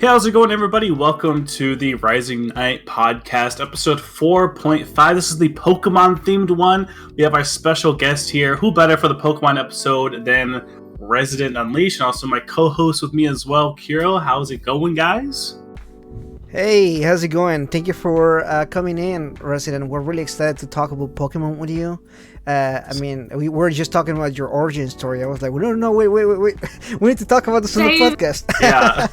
Hey, how's it going, everybody? Welcome to the Rising Night Podcast, episode 4.5. This is the Pokemon-themed one. We have our special guest here. Who better for the Pokemon episode than Resident Unleashed, and also my co-host with me as well, Kiro. How's it going, guys? Hey, how's it going? Thank you for coming in, Resident. We're really excited to talk about Pokemon with you. We were just talking about your origin story. I was like, no, wait. We need to talk about this on the podcast. Yeah.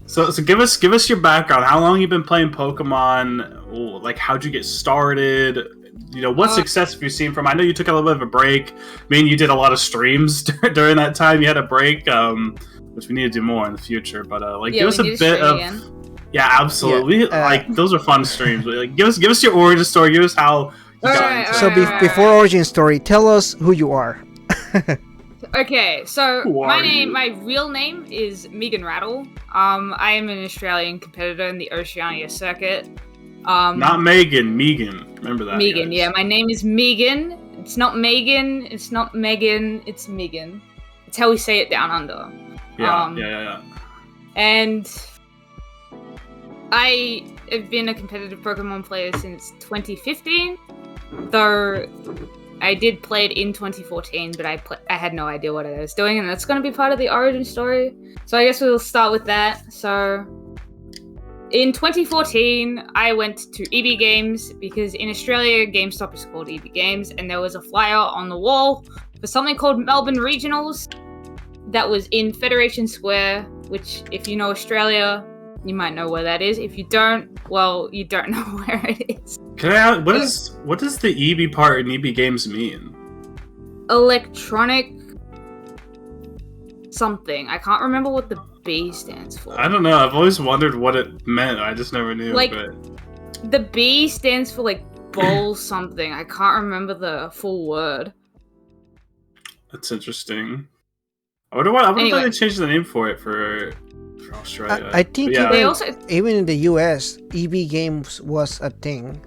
So give us your background. How long you been playing Pokemon? Like, how'd you get started? You know, what success have you seen from? I know you took a little bit of a break. I mean, you did a lot of streams during that time. You had a break, which we need to do more in the future. But give us a bit of. Again. Yeah, absolutely. Yeah, those are fun streams. Like, give us your origin story. Give us how. Before origin story, tell us who you are. Okay, so my real name is Megan Rattle. I am an Australian competitor in the Oceania circuit. Not Megan. Remember that. Megan, guys. Yeah, my name is Megan. It's not Megan. It's not Megan. It's Megan. It's how we say it down under. Yeah. And I have been a competitive Pokemon player since 2015. Though I did play it in 2014, but I had no idea what I was doing, and that's going to be part of the origin story. So I guess we'll start with that. So in 2014, I went to EB Games because in Australia, GameStop is called EB Games, and there was a flyer on the wall for something called Melbourne Regionals that was in Federation Square, which if you know Australia, you might know where that is. If you don't, well, you don't know where it is. Can I ask, what does the EB part in EB Games mean? Electronic something. I can't remember what the B stands for. I don't know. I've always wondered what it meant. I just never knew. The B stands for bowl something. I can't remember the full word. That's interesting. I wonder why they changed the name for it for Australia. I think even in the US, EB Games was a thing.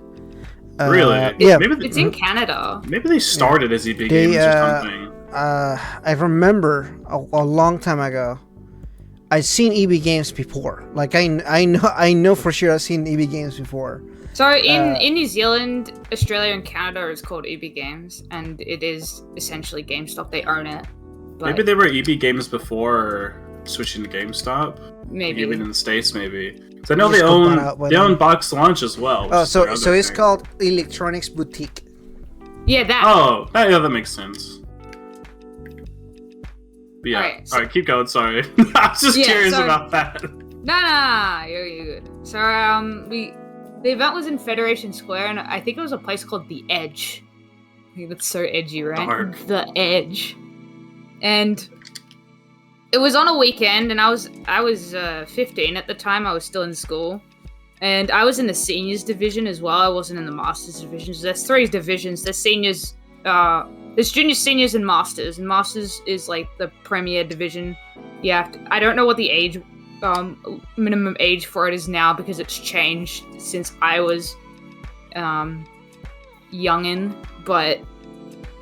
Really? Maybe it's in Canada. Maybe they started as EB Games or something. I remember a long time ago, I'd seen EB Games before. I know for sure I've seen EB Games before. So in New Zealand, Australia, and Canada, it's called EB Games, and it is essentially GameStop. They own it. But maybe they were EB Games before switching to GameStop. Maybe even in the States, maybe. Because I know they own Box Launch as well. So it's called Electronics Boutique. Yeah, that. Oh, that makes sense. But yeah, all right, keep going. Sorry, I was just curious about that. Nah, you're good. So the event was in Federation Square, and I think it was a place called The Edge. I think that's so edgy, right? Dark. The Edge, and it was on a weekend, and I was 15 at the time. I was still in school, and I was in the seniors division as well. I wasn't in the masters division. So there's 3 divisions. There's seniors, there's juniors, seniors, and masters. And masters is the premier division. I don't know what the age, minimum age for it is now because it's changed since I was, youngin'.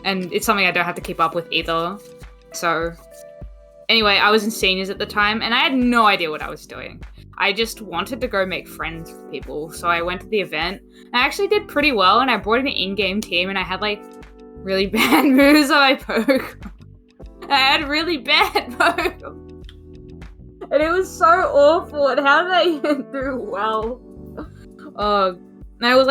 And it's something I don't have to keep up with either. So. Anyway, I was in seniors at the time, and I had no idea what I was doing. I just wanted to go make friends with people, so I went to the event. I actually did pretty well, and I brought an in-game team, and I had, really bad moves on my Pokemon. I had really bad Pokemon. And it was so awful, and how did I even do well? And I was,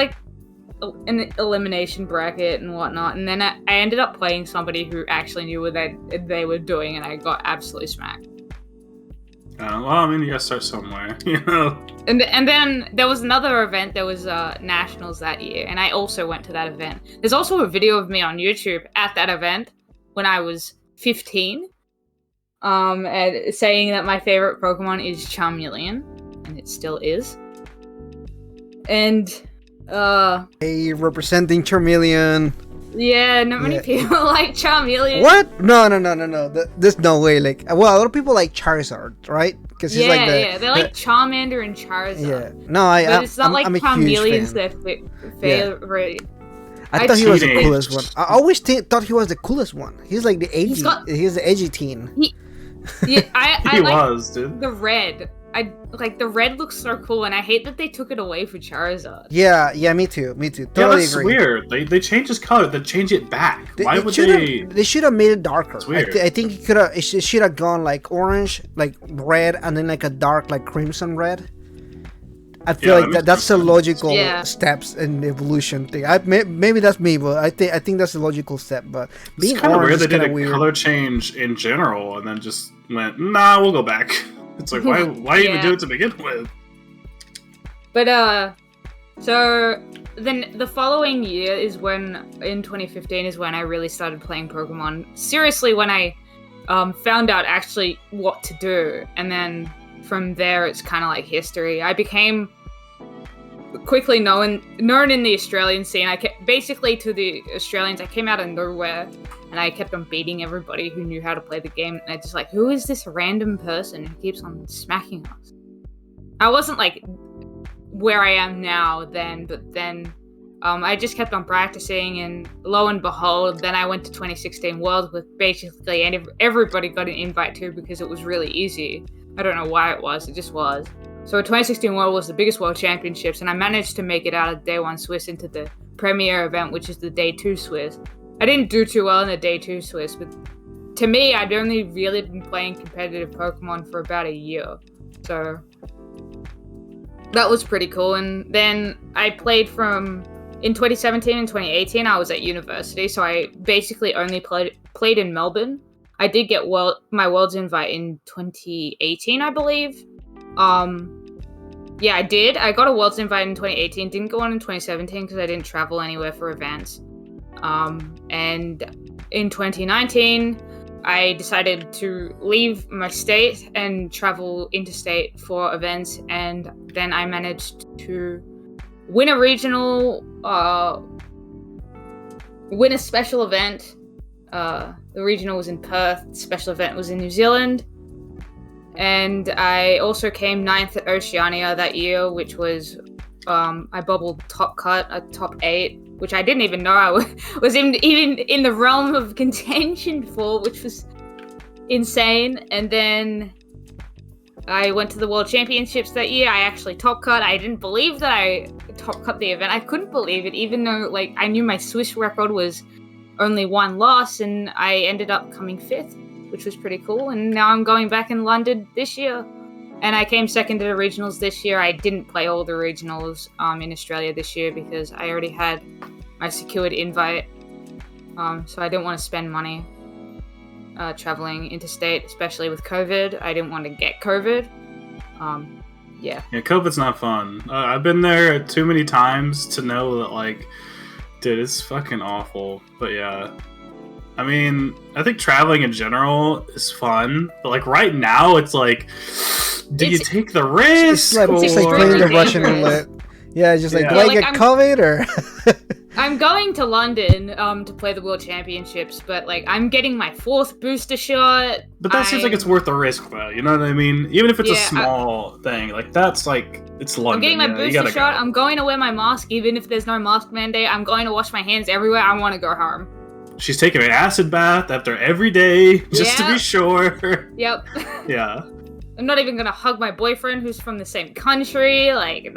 an elimination bracket and whatnot, and then I ended up playing somebody who actually knew what they were doing, and I got absolutely smacked. Well, I mean, you gotta start somewhere, you know? And then there was another event. There was Nationals that year, and I also went to that event. There's also a video of me on YouTube at that event when I was 15, and saying that my favorite Pokemon is Charmeleon, and it still is. And hey, representing Charmeleon. Yeah, not many people like Charmeleon. What? No. There's no way. A lot of people like Charizard, right? Because they like Charmander and Charizard. Yeah. But it's not Charmeleon's their favorite. I thought he was the coolest one. I always thought he was the coolest one. He's the edgy. He's the edgy teen. Yeah, I He like was, dude. the red. The red looks so cool, and I hate that they took it away for Charizard. Yeah, me too. Yeah, Totally that's agree. weird. They changed his color, then change it back. Why would they? They should have made it darker. It's weird. I think it should have gone like orange, like red, and then like a dark, like crimson red. I feel like that's the logical steps in the evolution thing. Maybe that's me, but I think that's a logical step. But being It's kind of orange weird they is did kind a of weird. color change in general, and then just went, nah, we'll go back. It's like, why even do it to begin with? But so then the following year is when, in 2015, is when I really started playing Pokemon seriously. When I found out actually what to do, and then from there it's kind of like history. I became quickly known in the Australian scene. Basically to the Australians, I came out of nowhere. And I kept on beating everybody who knew how to play the game. And I just like, who is this random person who keeps on smacking us? I wasn't like where I am now then, but then I just kept on practicing. And lo and behold, then I went to 2016 Worlds with basically everybody got an invite to because it was really easy. I don't know why it was, it just was. So 2016 World was the biggest World Championships, and I managed to make it out of Day 1 Swiss into the premier event, which is the Day 2 Swiss. I didn't do too well in the Day 2 Swiss, but to me, I'd only really been playing competitive Pokemon for about a year. So that was pretty cool. And then I played in 2017 and 2018, I was at university, so I basically only played in Melbourne. I did get my Worlds invite in 2018, I believe. Yeah, I did. I got a Worlds invite in 2018, didn't go on in 2017 because I didn't travel anywhere for events. And in 2019, I decided to leave my state and travel interstate for events, and then I managed to win a regional, win a special event. The regional was in Perth, the special event was in New Zealand, and I also came 9th at Oceania that year, which was, I bubbled top cut, a top 8, which I didn't even know I was even in the realm of contention for, which was insane. And then I went to the World Championships that year. I actually top cut. I didn't believe that I top cut the event. I couldn't believe it, even though like I knew my Swiss record was only 1 loss, and I ended up coming 5th, which was pretty cool. And now I'm going back in London this year. And I came 2nd to the regionals this year. I didn't play all the regionals in Australia this year because I already had my secured invite. So I didn't want to spend money traveling interstate, especially with COVID. I didn't want to get COVID. Yeah, COVID's not fun. I've been there too many times to know that, like, dude, it's fucking awful. But yeah. I mean, I think traveling in general is fun, but like right now, it's like, do you take the risk? It's like playing the Russian roulette. Yeah, just like, do I get COVID or? I'm going to London to play the World Championships, but like I'm getting my 4th booster shot. But that seems like it's worth the risk, though. You know what I mean? Even if it's a small thing, like that's like it's London. I'm getting my booster shot. I'm going to wear my mask, even if there's no mask mandate. I'm going to wash my hands everywhere. I want to go home. She's taking an acid bath after every day, just to be sure. Yep. Yeah. I'm not even gonna hug my boyfriend who's from the same country. Like,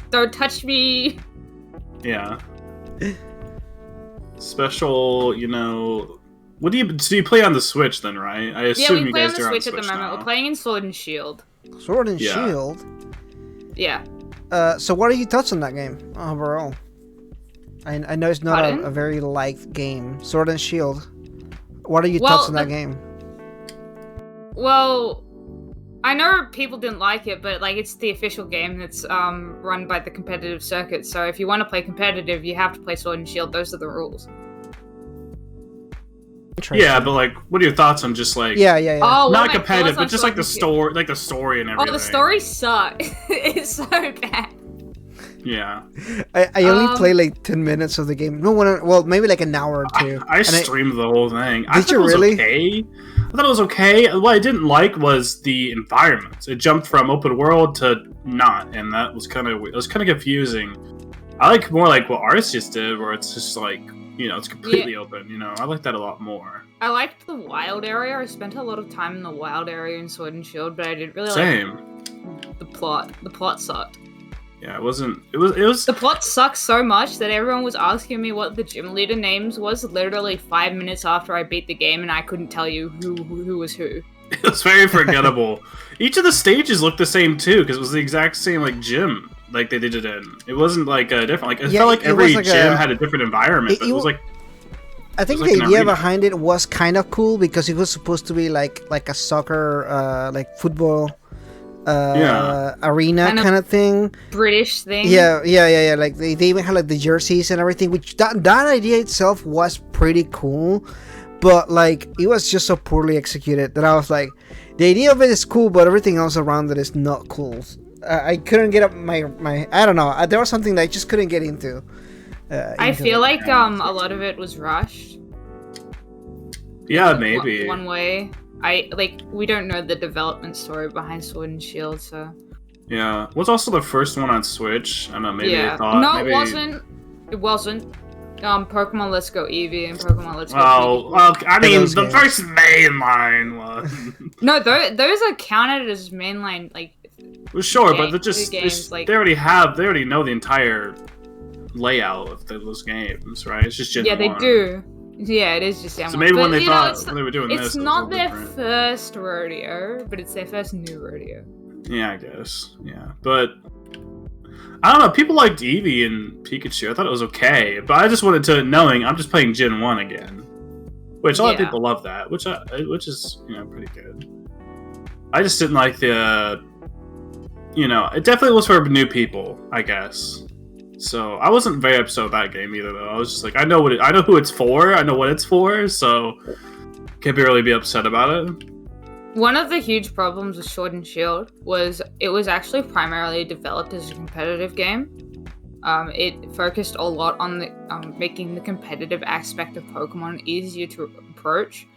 don't touch me. Yeah. Special, you know. What do you play on the Switch then, right? I assume you guys are on the Switch at the moment. now. We're playing in Sword and Shield. Sword and Shield? Yeah. So what are your thoughts on that game overall? I know it's not a very liked game. Sword and Shield. What are your thoughts on that game? Well, I know people didn't like it, but like it's the official game that's run by the competitive circuit. So if you want to play competitive, you have to play Sword and Shield. Those are the rules. Yeah, but like, what are your thoughts on just like? Yeah. Oh, not competitive, but just like the story, and everything. Oh, the story sucks. It's so bad. Yeah. I only play like 10 minutes of the game. Well, maybe like an hour or two. I streamed the whole thing. Did you really? Okay. I thought it was okay. What I didn't like was the environments. It jumped from open world to not, and that was kind of confusing. I like more like what Arceus did, where it's just like, it's completely open. I like that a lot more. I liked the wild area. I spent a lot of time in the wild area in Sword and Shield, but I didn't really like the plot. The plot sucked. Yeah, it was. The plot sucked so much that everyone was asking me what the gym leader names was literally 5 minutes after I beat the game, and I couldn't tell you who was who. It was very forgettable. Each of the stages looked the same too, because it was the exact same gym they did it in. It wasn't different. It felt like every gym had a different environment. But it was I think the idea behind it was kind of cool because it was supposed to be like a soccer, football, arena kind of thing. British thing. Yeah. Like they even had the jerseys and everything, which that idea itself was pretty cool. But it was just so poorly executed that I was like, the idea of it is cool, but everything else around it is not cool. I couldn't get up my I don't know. There was something that I just couldn't get into. I feel like a lot of it was rushed. Yeah, maybe. One way. We don't know the development story behind Sword and Shield, so. Yeah. Was also the first one on Switch. I don't know, maybe they thought. No, it wasn't. It wasn't. Pokemon Let's Go Eevee and Pokemon Let's Go Eevee. Well, I mean, the first mainline one. No, those are counted as mainline, Well, sure, but they already know the entire layout of those games, right? It's just Gen 1. Yeah, they do. Yeah, it is just Gen 1. So maybe when they were doing this, it's not their first rodeo, but it's their first new rodeo. Yeah, I guess. Yeah, but I don't know. People liked Eevee and Pikachu. I thought it was okay, but I just wanted to knowing I'm just playing Gen 1 again, which a lot of people love that, which is pretty good. I just didn't like the. It definitely was for new people, I guess. So I wasn't very upset with that game either, though. I was just like, I know who it's for. I know what it's for, so can't really be upset about it. One of the huge problems with Sword and Shield was it was actually primarily developed as a competitive game. It focused a lot on making the competitive aspect of Pokemon easier to approach.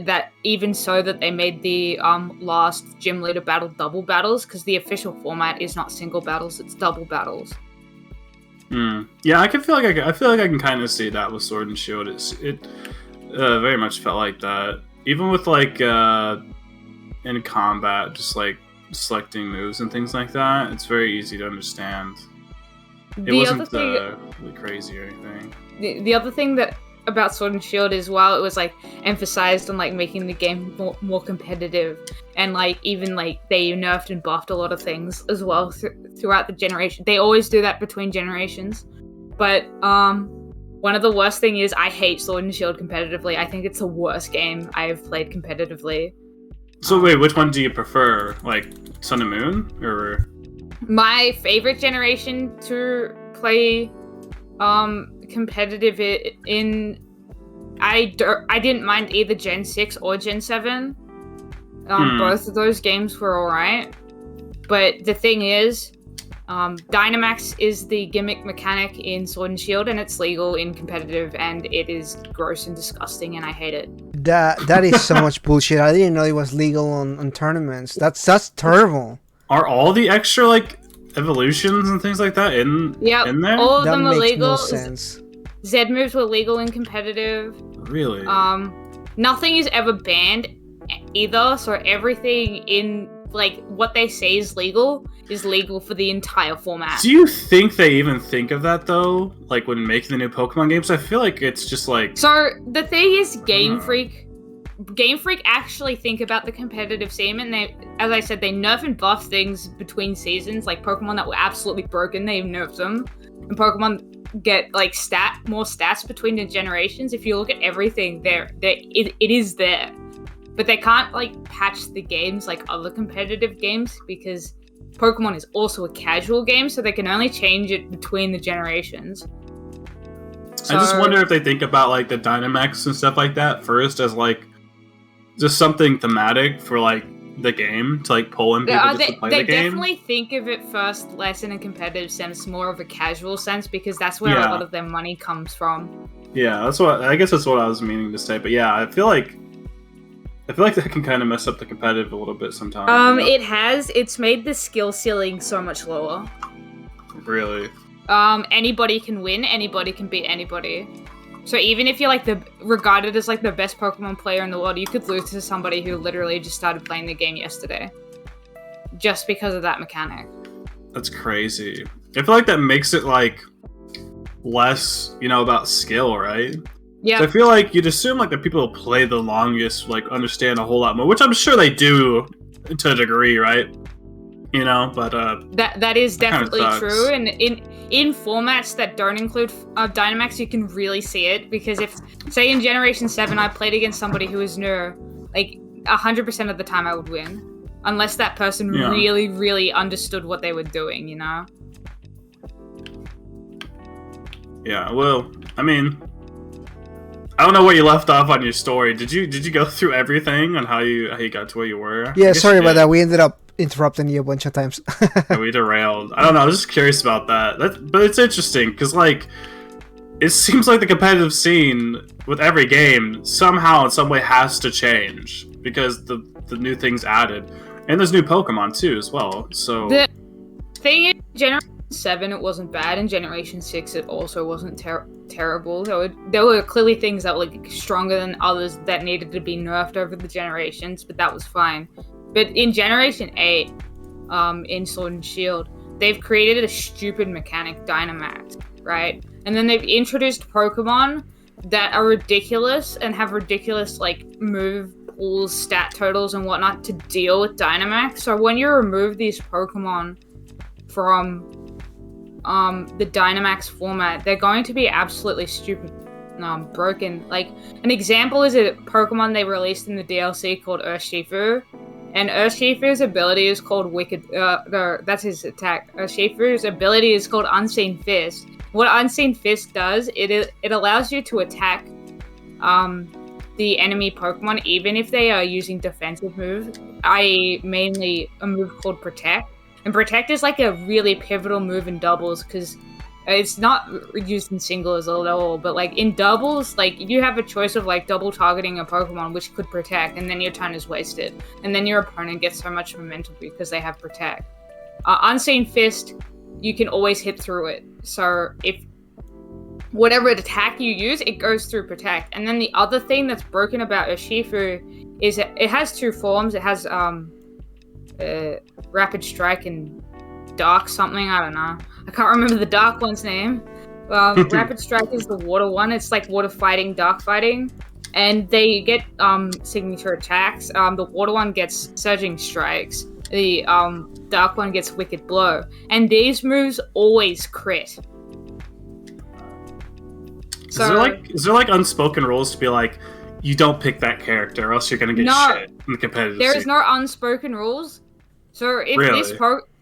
That even so that they made the last gym leader battle double battles, because the official format is not single battles, it's double battles. Yeah, I feel like I can kind of see that with Sword and Shield. It very much felt like that. Even with in combat, just selecting moves and things like that, it's very easy to understand. It wasn't really crazy or anything. The other thing that about Sword and Shield is while it was emphasized on making the game more competitive, and even they nerfed and buffed a lot of things as well throughout the generation. They always do that between generations, but one of the worst thing is I hate Sword and Shield competitively. I think it's the worst game I've played competitively. So wait, which one do you prefer? Sun and Moon, or? My favorite generation to play competitive in, I didn't mind either Gen 6 or Gen 7. Both of those games were alright. But the thing is, Dynamax is the gimmick mechanic in Sword and Shield, and it's legal in competitive, and it is gross and disgusting, and I hate it. That is so much bullshit. I didn't know it was legal on tournaments. That's terrible. Are all the extra evolutions and things like that in there? All of that them are legal. No sense. Z moves were legal in competitive. Really? Nothing is ever banned either, so everything in what they say is legal for the entire format. Do you think they even think of that though? When making the new Pokemon games? I feel like it's just So the thing is, Game Freak actually think about the competitive scene, and they, as I said, they nerf and buff things between seasons. Pokemon that were absolutely broken, they've nerfed them, and Pokemon get more stats between the generations. If you look at everything, it is there. But they can't patch the games like other competitive games because Pokemon is also a casual game, so they can only change it between the generations. I just wonder if they think about the Dynamax and stuff like that first as just something thematic for the game to pull in people just to play the game. They definitely think of it first less in a competitive sense, more of a casual sense, because that's where a lot of their money comes from. Yeah, that's what I was meaning to say. But yeah, I feel like that can kind of mess up the competitive a little bit sometimes. It has. It's made the skill ceiling so much lower. Really? Anybody can win. Anybody can beat anybody. So even if you're like regarded as like the best Pokemon player in the world, you could lose to somebody who literally just started playing the game yesterday, just because of that mechanic. That's crazy. I feel like that makes it like less, about skill, right? Yeah. So I feel like you'd assume like the people who play the longest like understand a whole lot more, which I'm sure they do to a degree, right? But that is definitely true, and in formats that don't include Dynamax, you can really see it, because if, say, in Generation 7 I played against somebody who was new, like 100% of the time I would win, unless that person really, really understood what they were doing, Yeah, well, I mean, I don't know where you left off on your story. Did you go through everything on how you got to where you were? Yeah, sorry about that. We ended up interrupting you a bunch of times. Yeah, we derailed. I don't know. I was just curious about that. But it's interesting because like it seems like the competitive scene with every game somehow in some way has to change because the new things added, and there's new Pokemon too as well. So the thing is, Generation 7 it wasn't bad, and Generation 6 it also wasn't terrible. There were clearly things that were like stronger than others that needed to be nerfed over the generations, but that was fine. But in Generation 8, in Sword and Shield, they've created a stupid mechanic, Dynamax, right? And then they've introduced Pokemon that are ridiculous and have ridiculous, like, move pools, stat totals, and whatnot to deal with Dynamax. So when you remove these Pokemon from the Dynamax format, they're going to be absolutely stupid. Broken. Like, an example is a Pokemon they released in the DLC called Urshifu. And Urshifu's ability is called Wicked... that's his attack. Urshifu's ability is called Unseen Fist. What Unseen Fist does, it allows you to attack the enemy Pokemon even if they are using defensive moves, i.e. mainly a move called Protect. And Protect is like a really pivotal move in doubles because it's not used in singles at all, but like in doubles, like you have a choice of like double targeting a Pokemon which could Protect, and then your turn is wasted, and then your opponent gets so much momentum because they have Protect. Unseen Fist, you can always hit through it. So if whatever attack you use, it goes through Protect. And then the other thing that's broken about Urshifu is it has two forms. It has Rapid Strike and Dark something, I don't know. I can't remember the Dark one's name. Rapid Strike is the water one. It's like water fighting, dark fighting. And they get signature attacks. The water one gets Surging Strikes. The dark one gets Wicked Blow. And these moves always crit. So, is there like unspoken rules to be like, you don't pick that character or else you're gonna get shit in the competitive There scene? is no unspoken rules. So if Really?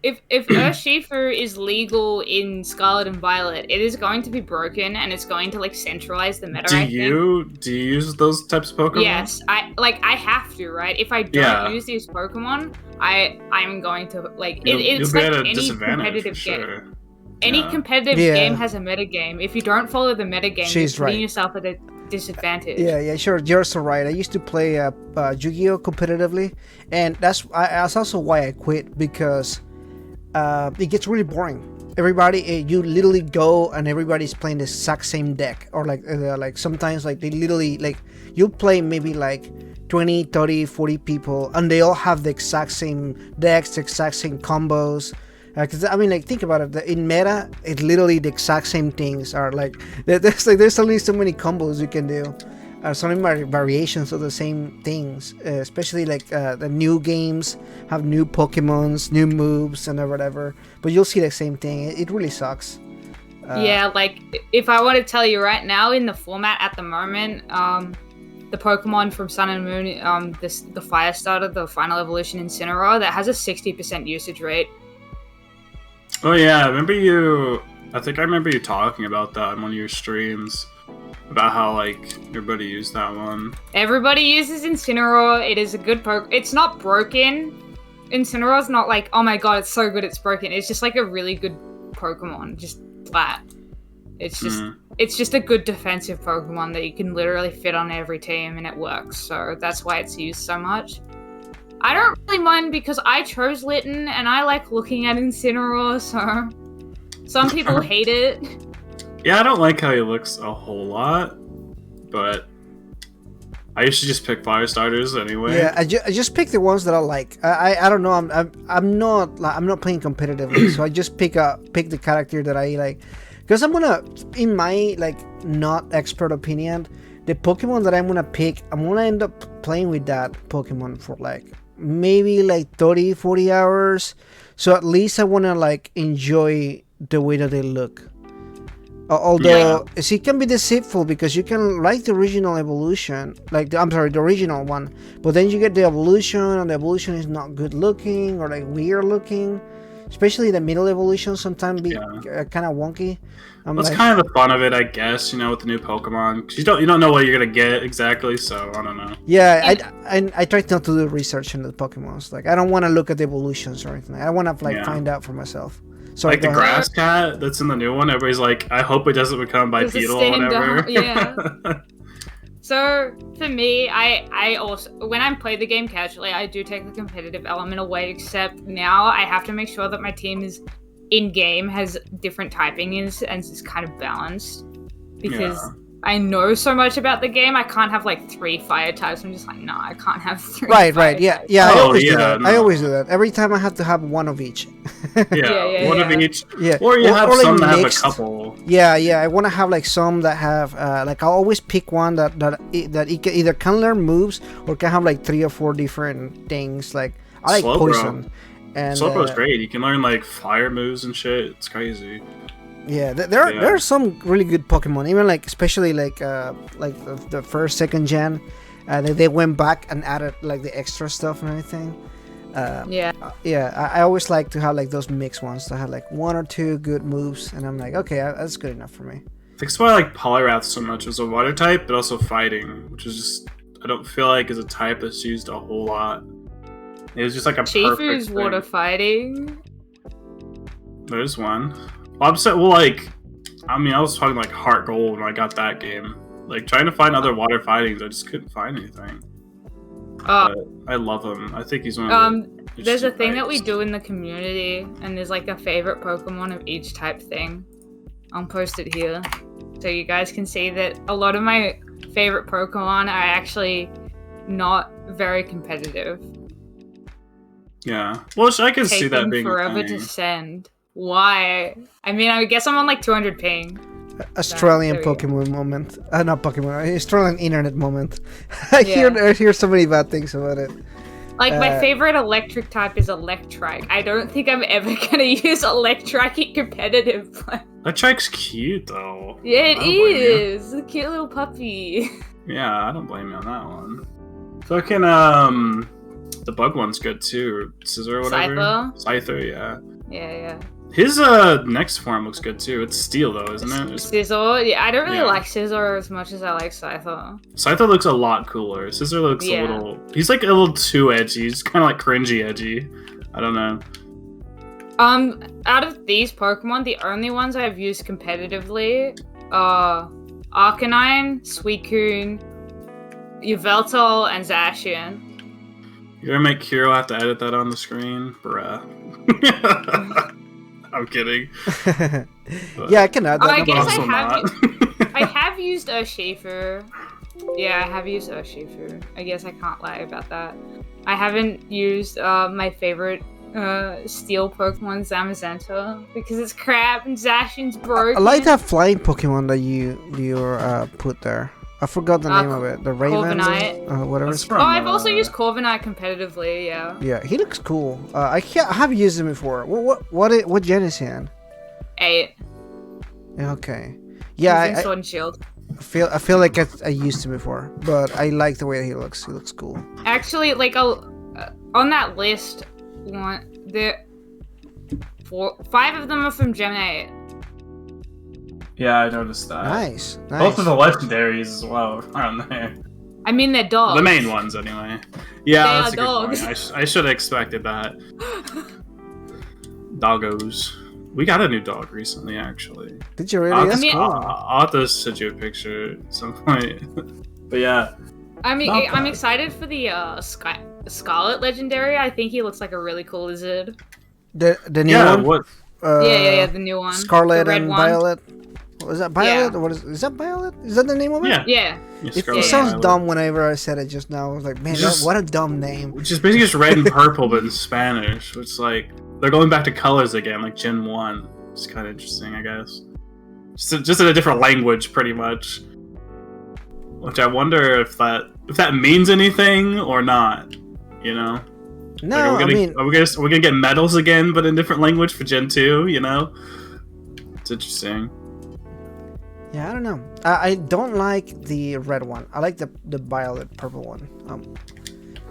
if Urshifu is legal in Scarlet and Violet, it is going to be broken and it's going to like centralize the meta. Do you use those types of Pokemon? Yes, I have to, right? If I don't use these Pokemon, I'm going to like it's you'll like be at a any disadvantage competitive for game. sure. Any competitive game has a meta game. If you don't follow the meta game, you're putting yourself at a disadvantage. Yeah, sure. You're so right. I used to play Yu-Gi-Oh competitively, and that's also why I quit, because it gets really boring. Everybody, you literally go and everybody's playing the exact same deck, or like sometimes like they literally like you play maybe like 20, 30, 40 people, and they all have the exact same decks, the exact same combos. Because I mean, like, think about it. In meta, it's literally the exact same things. Are like there's only so many combos you can do, so many variations of the same things. Especially like the new games have new Pokemons, new moves, and whatever. But you'll see the same thing. It really sucks. Yeah, like if I want to tell you right now, in the format at the moment, the Pokemon from Sun and Moon, the Fire Starter, the Final Evolution Incineroar, that has a 60% usage rate. Oh yeah, I think I remember you talking about that in one of your streams, about how like everybody used that one. Everybody uses Incineroar. It is a good It's not broken. Incineroar's not like, oh my god, it's so good it's broken. It's just like a really good Pokemon, just flat. It's just a good defensive Pokemon that you can literally fit on every team and it works. So that's why it's used so much. I don't really mind because I chose Litten and I like looking at Incineroar, so some people hate it. Yeah, I don't like how he looks a whole lot. but I usually just pick fire starters anyway. Yeah, I just pick the ones that I like. I don't know. I'm not playing competitively, so I just pick the character that I like. Because I'm gonna, in my like not expert opinion, the Pokemon that I'm gonna pick, I'm gonna end up playing with that Pokemon for like maybe like 30-40 hours. So at least I wanna like enjoy the way that they look. Although it can be deceitful because you can like the original evolution, the original one, but then you get the evolution and the evolution is not good looking or like weird looking, especially the middle evolution sometimes be kind of wonky. That's kind of the fun of it, I guess. With the new Pokemon, 'cause you don't know what you're gonna get exactly, so I don't know. Yeah, I try not to do research into the Pokemons. Like I don't want to look at the evolutions or anything. I want to find out for myself. So like the grass cat that's in the new one, everybody's like, I hope it doesn't become bipedal or whatever. Yeah. So for me, I also, when I play the game casually, I do take the competitive element away, except now I have to make sure that my team is in game has different typings and is kind of balanced, because I know so much about the game. I can't have like 3 fire types. I'm just like, no, I can't have 3 Right, yeah. types. I always do that. No. I always do that. Every time I have to have one of each. One of each. Yeah. Or you have like some that mixed. have a couple. Yeah. I want to have like some that have like I'll always pick one that it can either can learn moves or can have like 3 or 4 different things. Like I like poison. And Slowbro's great. You can learn like fire moves and shit. It's crazy. Yeah, there are some really good Pokemon. Even like especially like the first, second gen, they went back and added like the extra stuff and everything. I always like to have like those mixed ones that have like 1 or 2 good moves, and I'm like, okay, that's good enough for me. I think it's why I like Poliwrath so much as a water type, but also fighting, which is just I don't feel like is a type that's used a whole lot. It was just like a Shifu's water fighting. There's one. Well, I was talking like Heart Gold when I got that game. Like trying to find other water fightings, I just couldn't find anything. But I love him. I think he's one of the there's a thing that we do in the community, and there's like a favorite Pokemon of each type thing. I'll post it here, so you guys can see that a lot of my favorite Pokemon are actually not very competitive. Yeah, well, I can see that being forever to send. Why? I mean, I guess I'm on like 200 ping. Australian Pokemon moment. Not Pokemon. Australian internet moment. I hear so many bad things about it. Like my favorite electric type is Electrike. I don't think I'm ever gonna use Electrike in competitive play. Electrike's cute though. Yeah, it is. A cute little puppy. Yeah, I don't blame you on that one. Fucking the bug one's good too. Scissor or whatever. Scyther, yeah. Yeah. His next form looks good too. It's Steel though, isn't it? Scissor? Yeah, I don't really like Scissor as much as I like Scyther. Scyther looks a lot cooler. Scissor looks a little... He's like a little too edgy. He's kind of like cringy edgy. I don't know. Out of these Pokemon, the only ones I've used competitively are Arcanine, Suicune, Yveltal, and Zacian. You're gonna make Kiro have to edit that on the screen? Bruh. I'm kidding. Yeah, I can add that. I guess I have used Urshifu. Yeah, I have used Urshifu. I guess I can't lie about that. I haven't used my favorite steel Pokemon, Zamazenta, because it's crap and Zacian's broken. I like that flying Pokemon that you put there. I forgot the name of it. The Raven? Whatever it's called. I've also used Corviknight competitively, yeah. Yeah, he looks cool. I have used him before. What gen is he in? 8. Okay. Yeah, He's in Sword and Shield. I feel like I used him before, but I like the way he looks. He looks cool. Actually, like on that list, 5 of them are from Gen 8. Yeah, I noticed that. Nice. Both of the legendaries as well around there. I mean, they're dogs. The main ones, anyway. Yeah, that's a dogs. good point. I should have expected that. Doggos. We got a new dog recently, actually. Did you really? That's cool. I'll have to send you a picture at some point. But yeah. I'm excited for the Scarlet Legendary. I think he looks like a really cool lizard. The new one? What? Yeah, the new one. Scarlet the red and one. Violet. Is that Violet? Yeah. Or what is that Violet? Is that the name of it? Yeah. Yeah. It sounds dumb whenever I said it just now. I was like, man, Just- what a dumb name. Which is basically just red and purple, but in Spanish. It's like they're going back to colors again, like Gen 1. It's kind of interesting, I guess. Just in a different language, pretty much. Which I wonder if that means anything or not. You know? No, Like, are we gonna get medals again, but in different language for Gen 2? You know? It's interesting. yeah, I don't know. I don't like the red one. I like the violet purple one.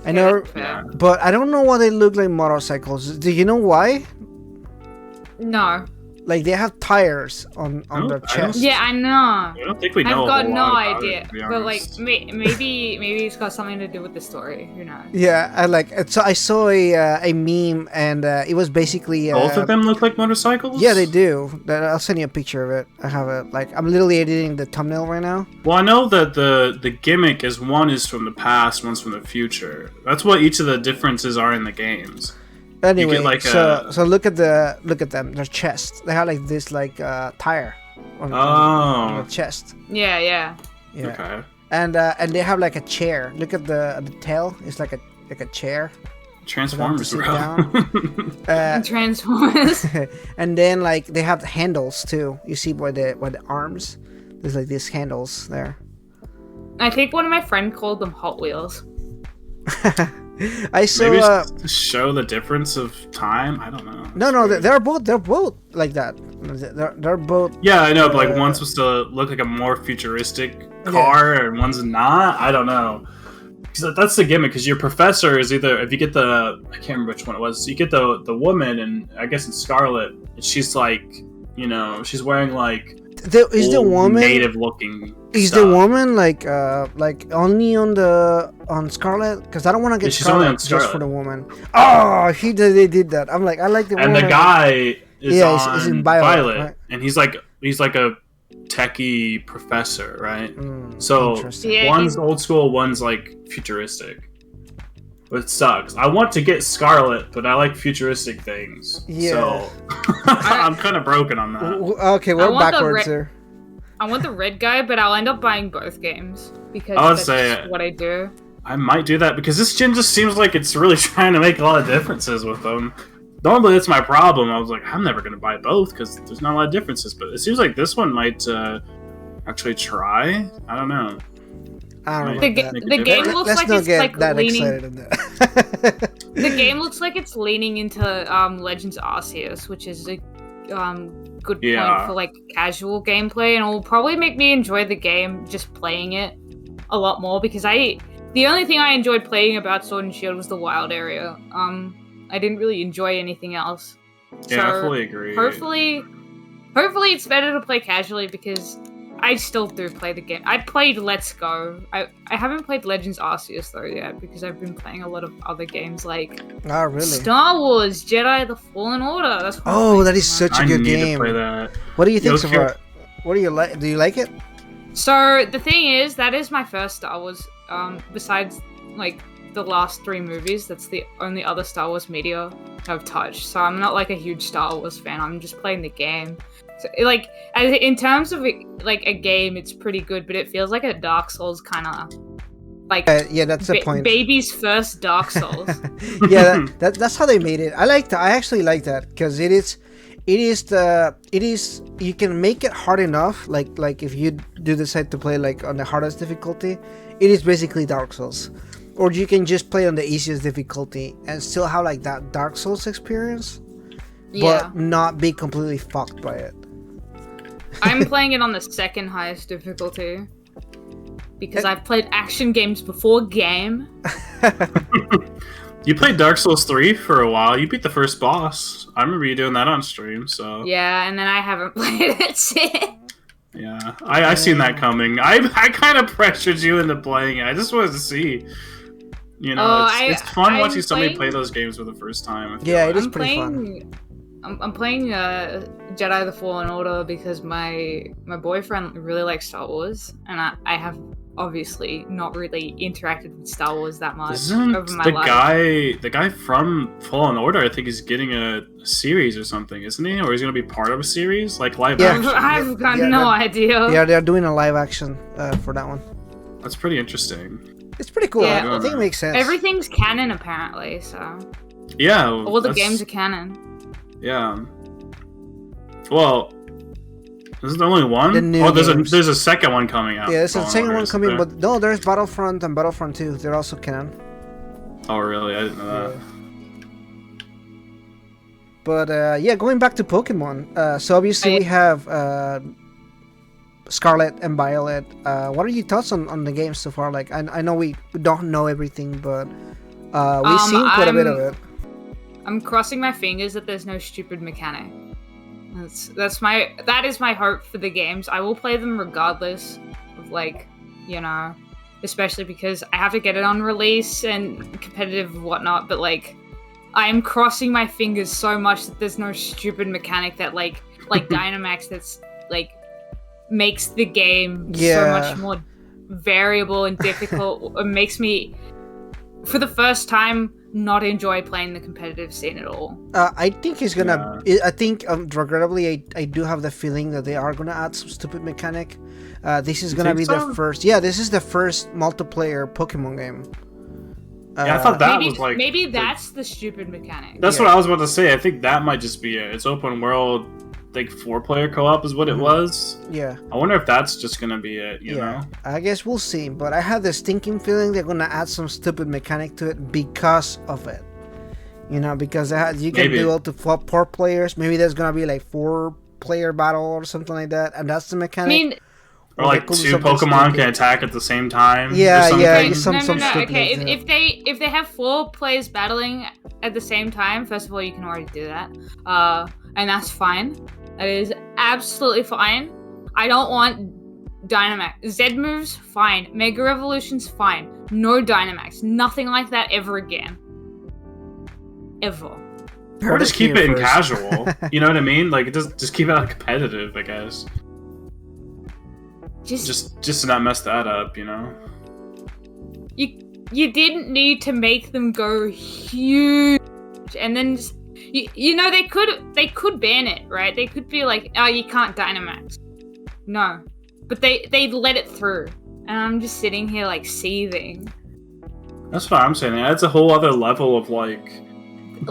I know, Yeah. but I don't know why they look like motorcycles. Do you know why? No. Like they have tires on No, their I don't- chest. Yeah, I know. I don't think we know. I've got a whole no lot about idea. it, to be But like, honest. maybe it's got something to do with the story. Who knows? Yeah, I like. So I saw a meme, and it was basically Both of them look like motorcycles? Yeah, they do. I'll send you a picture of it. I have it. Like I'm literally editing the thumbnail right now. Well, I know that the gimmick is one is from the past, one's from the future. That's what each of the differences are in the games. Anyway, like so look at them. Their chest. They have like this tire on the chest. Yeah, yeah. Yeah. Okay. And they have like a chair. Look at the tail. It's like a chair. Transformers, sit bro. down. Transformers. And then like they have handles too. You see by the arms. There's like these handles there. I think one of my friends called them Hot Wheels. I saw. Maybe it's to show the difference of time. I don't know. No, they're both like that. They're both. Yeah, I know, but like one's supposed to look like a more futuristic car, and one's not. I don't know. Because that's the gimmick. Because your professor is either if you get I can't remember which one it was. You get the woman, and I guess it's Scarlet. And she's like, she's wearing like Is the woman native looking? Is stuff. the woman like only on Scarlet? Because I don't want to get she's only on Scarlet just Scarlet. for the woman. Oh, they did that. I'm like, I like the And woman. the guy is on he's in Violet, right? and he's like a techie professor, right? Mm, So interesting. Yeah, one's old school, one's like futuristic. But it sucks. I want to get Scarlet, but I like futuristic things. Yeah. So I'm kind of broken on that. Okay, we're want the backwards here. I want the red guy, but I'll end up buying both games because I would that's say just what I do. I might do that because this gen just seems like it's really trying to make a lot of differences with them. Normally that's my problem. I was like, I'm never going to buy both because there's not a lot of differences. But it seems like this one might actually try. I don't know. I don't know. The, about the that. game looks Let's like not it's get like that leaning. excited on that. The game looks like it's leaning into Legends Arceus, which is a good Yeah. point for like casual gameplay, and it will probably make me enjoy the game just playing it a lot more because the only thing I enjoyed playing about Sword and Shield was the wild area. I didn't really enjoy anything else. Yeah, I So, fully agree. Hopefully it's better to play casually because I still do play the game. I played Let's Go. I haven't played Legends Arceus though yet because I've been playing a lot of other games like Oh, really? Star Wars Jedi: The Fallen Order. That's what I'm Oh, playing that is right such a I good need game. to play that. What do you think Yo, so Kira- far? What do you like? Do you like it? now. So the thing is, that is my first Star Wars. Besides like the last 3 movies, that's the only other Star Wars media I've touched. So I'm not like a huge Star Wars fan. I'm just playing the game. So, like, in terms of like a game, it's pretty good, but it feels like a Dark Souls kind of like Yeah, that's the point. baby's first Dark Souls. Yeah, that's how they made it. I actually like that because it is you can make it hard enough. Like if you do decide to play like on the hardest difficulty, it is basically Dark Souls. Or you can just play on the easiest difficulty and still have like that Dark Souls experience, Yeah. but not be completely fucked by it. I'm playing it on the second highest difficulty because I've played action games before game. You played Dark Souls 3 for a while. You beat the first boss. I remember you doing that on stream, so... Yeah, and then I haven't played it since. Yeah, I seen that coming. I kind of pressured you into playing it. I just wanted to see. You know, it's fun I'm watching somebody playing- play those games for the first time. I feel Yeah, like. it is pretty fun. I'm playing Jedi: The Fallen Order because my boyfriend really likes Star Wars, and I have obviously not really interacted with Star Wars that much Isn't over my the life. guy from Fallen Order? I think he's getting a series or something, isn't he? Or he's going to be part of a series, like live Yeah. action. I've got Yeah, no idea. Yeah, they're doing a live action for that one. That's pretty interesting. It's pretty cool. Yeah. I think it makes sense. Everything's canon apparently, so Yeah, all the games are canon. Yeah. Well, this is the only one. The new games. There's a second one coming out. Yeah, there's a Fallen second Order, one isn't coming, there? but no, there's Battlefront and Battlefront 2. They're also canon. Oh, really? I didn't know that. But yeah, going back to Pokemon. So obviously we have Scarlet and Violet. What are your thoughts on the game so far? Like, I know we don't know everything, but we've seen quite a bit of it. I'm crossing my fingers that there's no stupid mechanic. That is my hope for the games. I will play them regardless of, like, you know, especially because I have to get it on release and competitive and whatnot, but like I am crossing my fingers so much that there's no stupid mechanic that like Dynamax that's like makes the game so much more variable and difficult. It makes me, for the first time, not enjoy playing the competitive scene at all. I think he's gonna. I think, regrettably, I do have the feeling that they are gonna add some stupid mechanic. This is gonna be the first. Yeah, this is the first multiplayer Pokemon game. Yeah, I thought that was like maybe that's the stupid mechanic. That's what I was about to say. I think that might just be it. It's open world. I think 4-player co-op is what it was. Yeah. I wonder if that's just gonna be it. You know. I guess we'll see. But I have this stinking feeling they're gonna add some stupid mechanic to it because of it. You know, because you can do up to 4 players. Maybe there's gonna be like 4-player battle or something like that, and that's the mechanic. I mean, or like 2 Pokemon can attack at the same time. Yeah, no. Stupid Okay, like if they have 4 players battling at the same time, first of all, you can already do that, and that's fine. That is absolutely fine. I don't want Dynamax. Z moves, fine. Mega Evolutions, fine. No Dynamax. Nothing like that ever again. Ever. Or just keep it in casual. You know what I mean? Like, just keep it competitive, I guess. Just to not mess that up, you know? You didn't need to make them go huge, and then just, you know, they could ban it, right? They could be like, oh, you can't Dynamax. No, but they let it through, and I'm just sitting here like seething. That's what I'm saying. That's a whole other level of like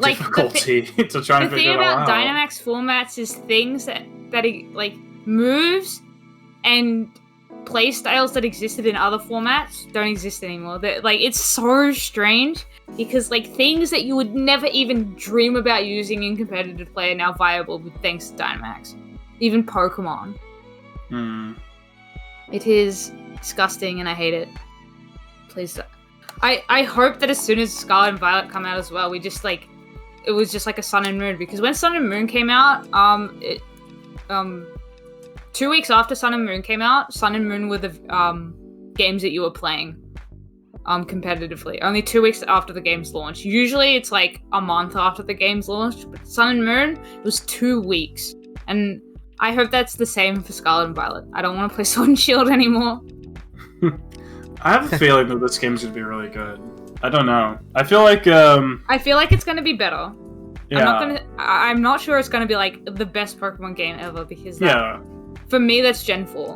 difficulty to try and figure it out. The thing about Dynamax formats is things that like moves and playstyles that existed in other formats don't exist anymore. Like, it's so strange because like things that you would never even dream about using in competitive play are now viable thanks to Dynamax. Even Pokemon. It is disgusting and I hate it. Please don't. I hope that as soon as Scarlet and Violet come out as well, we just like, it was just like a Sun and Moon, because when Sun and Moon came out, 2 weeks after Sun and Moon came out, Sun and Moon were the games that you were playing competitively. Only 2 weeks after the game's launch. Usually it's like a month after the game's launched, but Sun and Moon, it was 2 weeks. And I hope that's the same for Scarlet and Violet. I don't want to play Sword and Shield anymore. I have a feeling that this game's gonna be really good. I don't know. I feel like it's gonna be better. Yeah. I'm not sure it's gonna be like the best Pokemon game ever, because for me that's Gen 4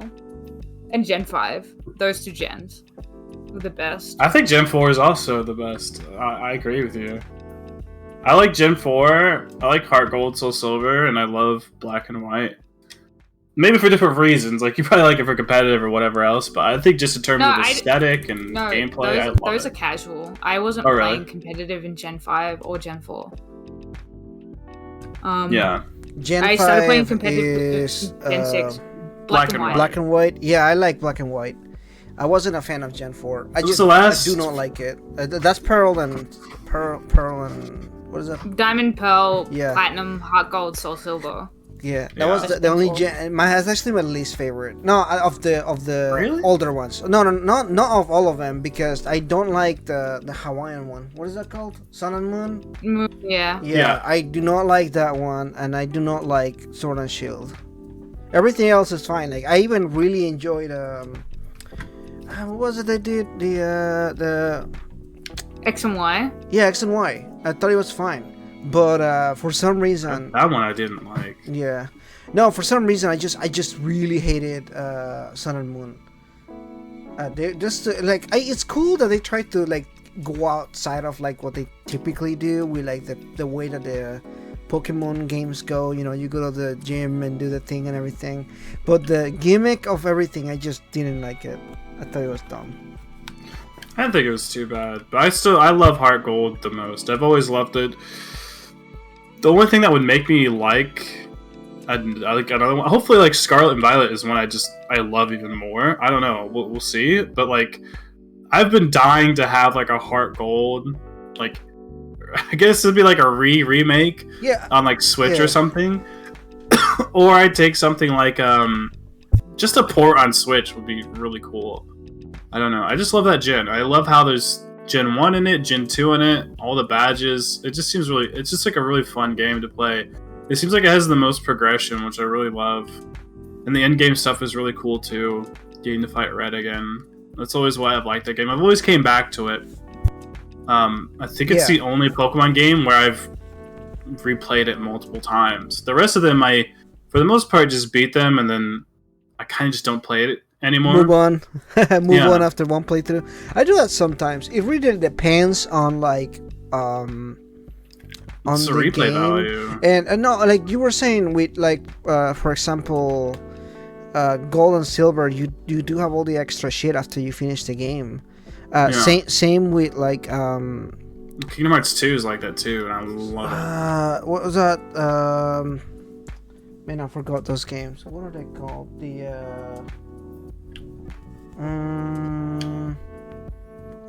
and Gen 5. Those 2 gens were the best. I think Gen 4 is also the best. I agree with you. I like Gen 4. I like Heart Gold, Soul Silver, and I love Black and White. Maybe for different reasons. Like, you probably like it for competitive or whatever else, but I think just in terms of aesthetic and gameplay, those are casual. I wasn't playing competitive in Gen 5 or Gen 4. Gen 5 I started playing competitive in Gen 6. Black and White. Black and White. Yeah, I like Black and White. I wasn't a fan of Gen 4. I do not like it. That's Pearl and what is that? Diamond, Pearl, Platinum, Heart Gold, Soul Silver. Yeah, that Yeah. was the only gen. That's actually my least favorite. No, of the Really? older ones. No, not of all of them, because I don't like the Hawaiian one. What is that called? Sun and Moon. Yeah. Yeah, I do not like that one, and I do not like Sword and Shield. Everything else is fine. Like, I even really enjoyed what was it they did? The X and Y. yeah, X and Y. I thought it was fine, but for some reason, That one I didn't like. yeah, no, for some reason I just really hated Sun and Moon. They just like it's cool that they try to like go outside of like what they typically do with like the way that the Pokemon games go. You know, you go to the gym and do the thing and everything, but the gimmick of everything, I just didn't like it. I thought it was dumb. I didn't think it was too bad, but I love Heart Gold the most. I've always loved it. The only thing that would make me like another one, hopefully like Scarlet and Violet, is one I love even more. I don't know, we'll see. But like, I've been dying to have like a Heart Gold, like I guess it'd be like a remake, Yeah, on like Switch Yeah. or something, or I'd take something like just a port on Switch would be really cool. I don't know. I just love that gen. I love how there's Gen 1 in it, Gen 2 in it, all the badges. It just seems really... It's just like a really fun game to play. It seems like it has the most progression, which I really love. And the end game stuff is really cool too. Getting to fight Red again. That's always why I've liked that game. I've always came back to it. I think it's the only Pokemon game where I've replayed it multiple times. The rest of them, I, for the most part, just beat them, and then I kind of just don't play it anymore. move on. Move Yeah. on after one playthrough. I do that sometimes. It really depends on like on It's the the replay game. value. And no, like you were saying with like for example, gold and silver, you do have all the extra shit after you finish the game. Yeah. Same with like Kingdom Hearts 2 is like that too, and I love it. what was that? Man, I forgot those games. What are they called?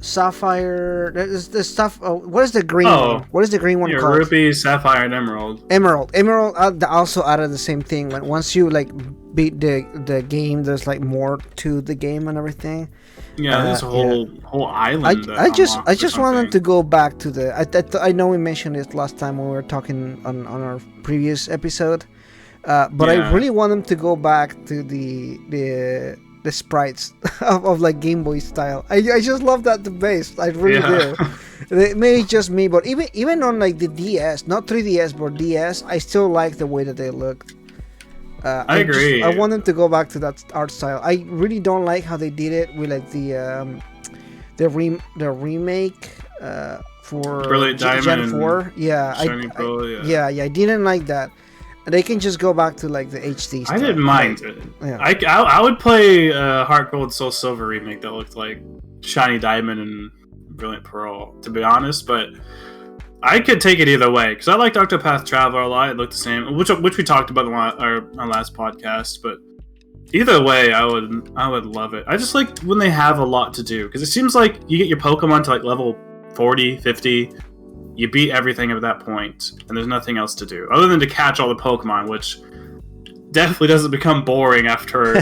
Sapphire. There's the stuff. Oh, what is the green one? What is the green one Yeah, called? Ruby, Sapphire, and Emerald. Emerald also added the same thing. Like once you like beat the game, there's like more to the game and everything. Yeah, there's a whole island. I just want them to go back to the. I know we mentioned it last time when we were talking on our previous episode, but I really want them to go back to the sprites of like Game Boy style. I just love that the base. I really do. Maybe it's just me, but even on like the DS, not 3DS but DS, I still like the way that they looked. I agree. I want them to go back to that art style. I really don't like how they did it with like the remake for Brilliant Gen Diamond 4. Yeah, Shining Pearl, I didn't like that. They can just go back to like the HD style. I didn't mind it. Yeah. I would play Heart Gold Soul Silver remake that looked like Shiny Diamond and Brilliant Pearl, to be honest, but I could take it either way, because I liked Octopath Traveler a lot. It looked the same, which we talked about in our last podcast, but either way, I would love it. I just like when they have a lot to do, because it seems like you get your Pokemon to like level 40, 50, you beat everything at that point, and there's nothing else to do, other than to catch all the Pokemon, which definitely doesn't become boring after,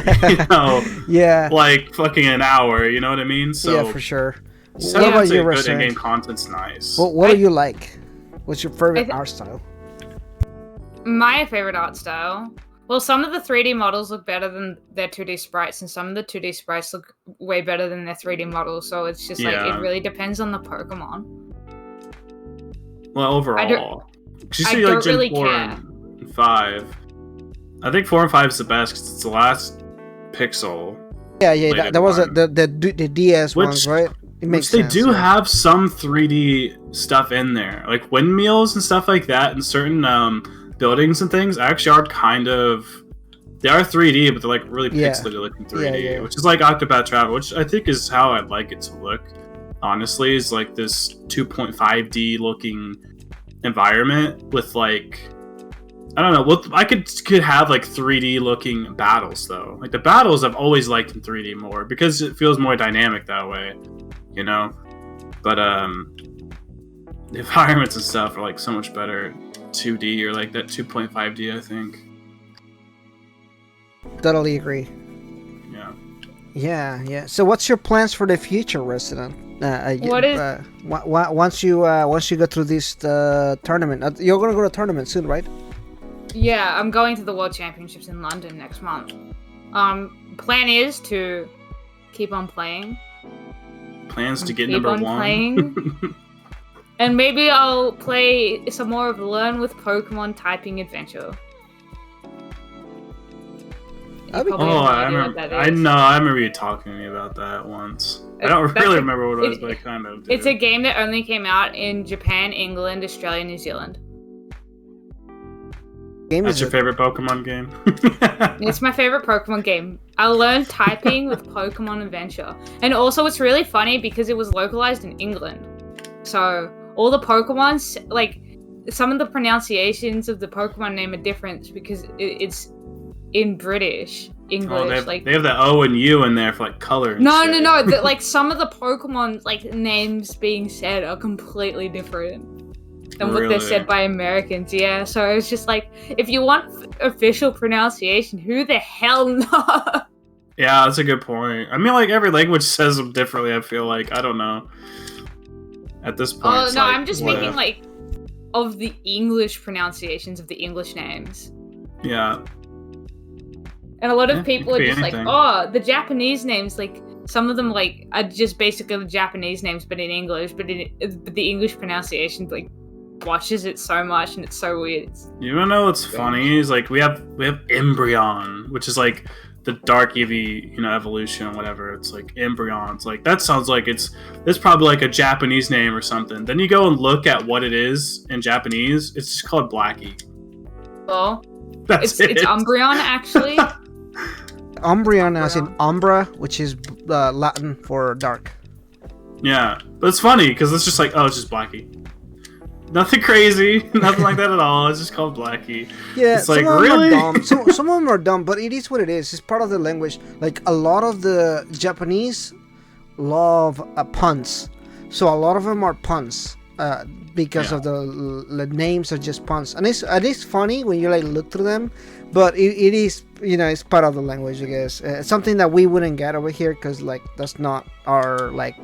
like fucking an hour, you know what I mean? So yeah, for sure. So what about you, good Russell? in-game content's nice. What do you like? What's your favorite art style? My favorite art style. Well, some of the 3D models look better than their 2D sprites, and some of the 2D sprites look way better than their 3D models. So it's just like it really depends on the Pokemon. Well, overall, I don't like really Gen 4 care. and 5. I think 4 and 5 is the best because it's the last pixel. Yeah, that was the DS ones, right? It makes they sense. do have some 3D stuff in there, like windmills and stuff like that, and certain buildings and things actually are kind of. They are 3D, but they're like really pixelated looking 3D, which is like Octopath Traveler, which I think is how I'd like it to look. Honestly, is like this 2.5D looking environment with like, I don't know. I could have like 3D looking battles though. Like the battles I've always liked in 3D more because it feels more dynamic that way, you know. But the environments and stuff are like so much better 2D or like that 2.5D. I think. totally agree. Yeah. So, what's your plans for the future, Resident? Once you go through this tournament, you're gonna go to a tournament soon, right? Yeah, I'm going to the World Championships in London next month. Plan is to keep on playing. Plans to get number 1. Playing. And maybe I'll play some more of Learn with Pokemon Typing Adventure. I remember you talking to me about that once. I don't really remember what it was, but I kind of do. It's a game that only came out in Japan, England, Australia, New Zealand. That's your favorite Pokemon game? It's my favorite Pokemon game. I learned typing with Pokemon Adventure. And also it's really funny because it was localized in England. So all the Pokemons, like some of the pronunciations of the Pokemon name are different because it's in British English. They have the O and U in there for like color. No. Like some of the Pokemon like names being said are completely different than what they're said by Americans. Yeah, so it's just like if you want official pronunciation, who the hell knows? Yeah, that's a good point. I mean, like every language says them differently. I feel like I don't know. At this point, oh no, I'm just making like of the English pronunciations of the English names. Yeah. And a lot of people are just anything. Like, oh, the Japanese names, like, some of them, like, are just basically the Japanese names, but in English, but the English pronunciation, like, watches it so much, and it's so weird. You wanna know what's funny? Is, like, we have Embryon, which is, like, the Dark Eevee, evolution, whatever. It's, like, Embryon. It's, like, that sounds like it's probably, like, a Japanese name or something. Then you go and look at what it is in Japanese, it's just called Blackie. Well, it's Umbreon, actually. Umbreon as in Umbra, which is Latin for dark. Yeah, but it's funny because it's just like, oh, it's just Blackie. Nothing crazy, nothing like that at all. It's just called Blackie. Yeah, it's like really. Some of them are dumb, but it is what it is. It's part of the language. Like a lot of the Japanese love puns, so a lot of them are puns. Because of the names are just puns, and it's funny when you like look through them, but it is it's part of the language, I guess. It's something that we wouldn't get over here because like that's not our like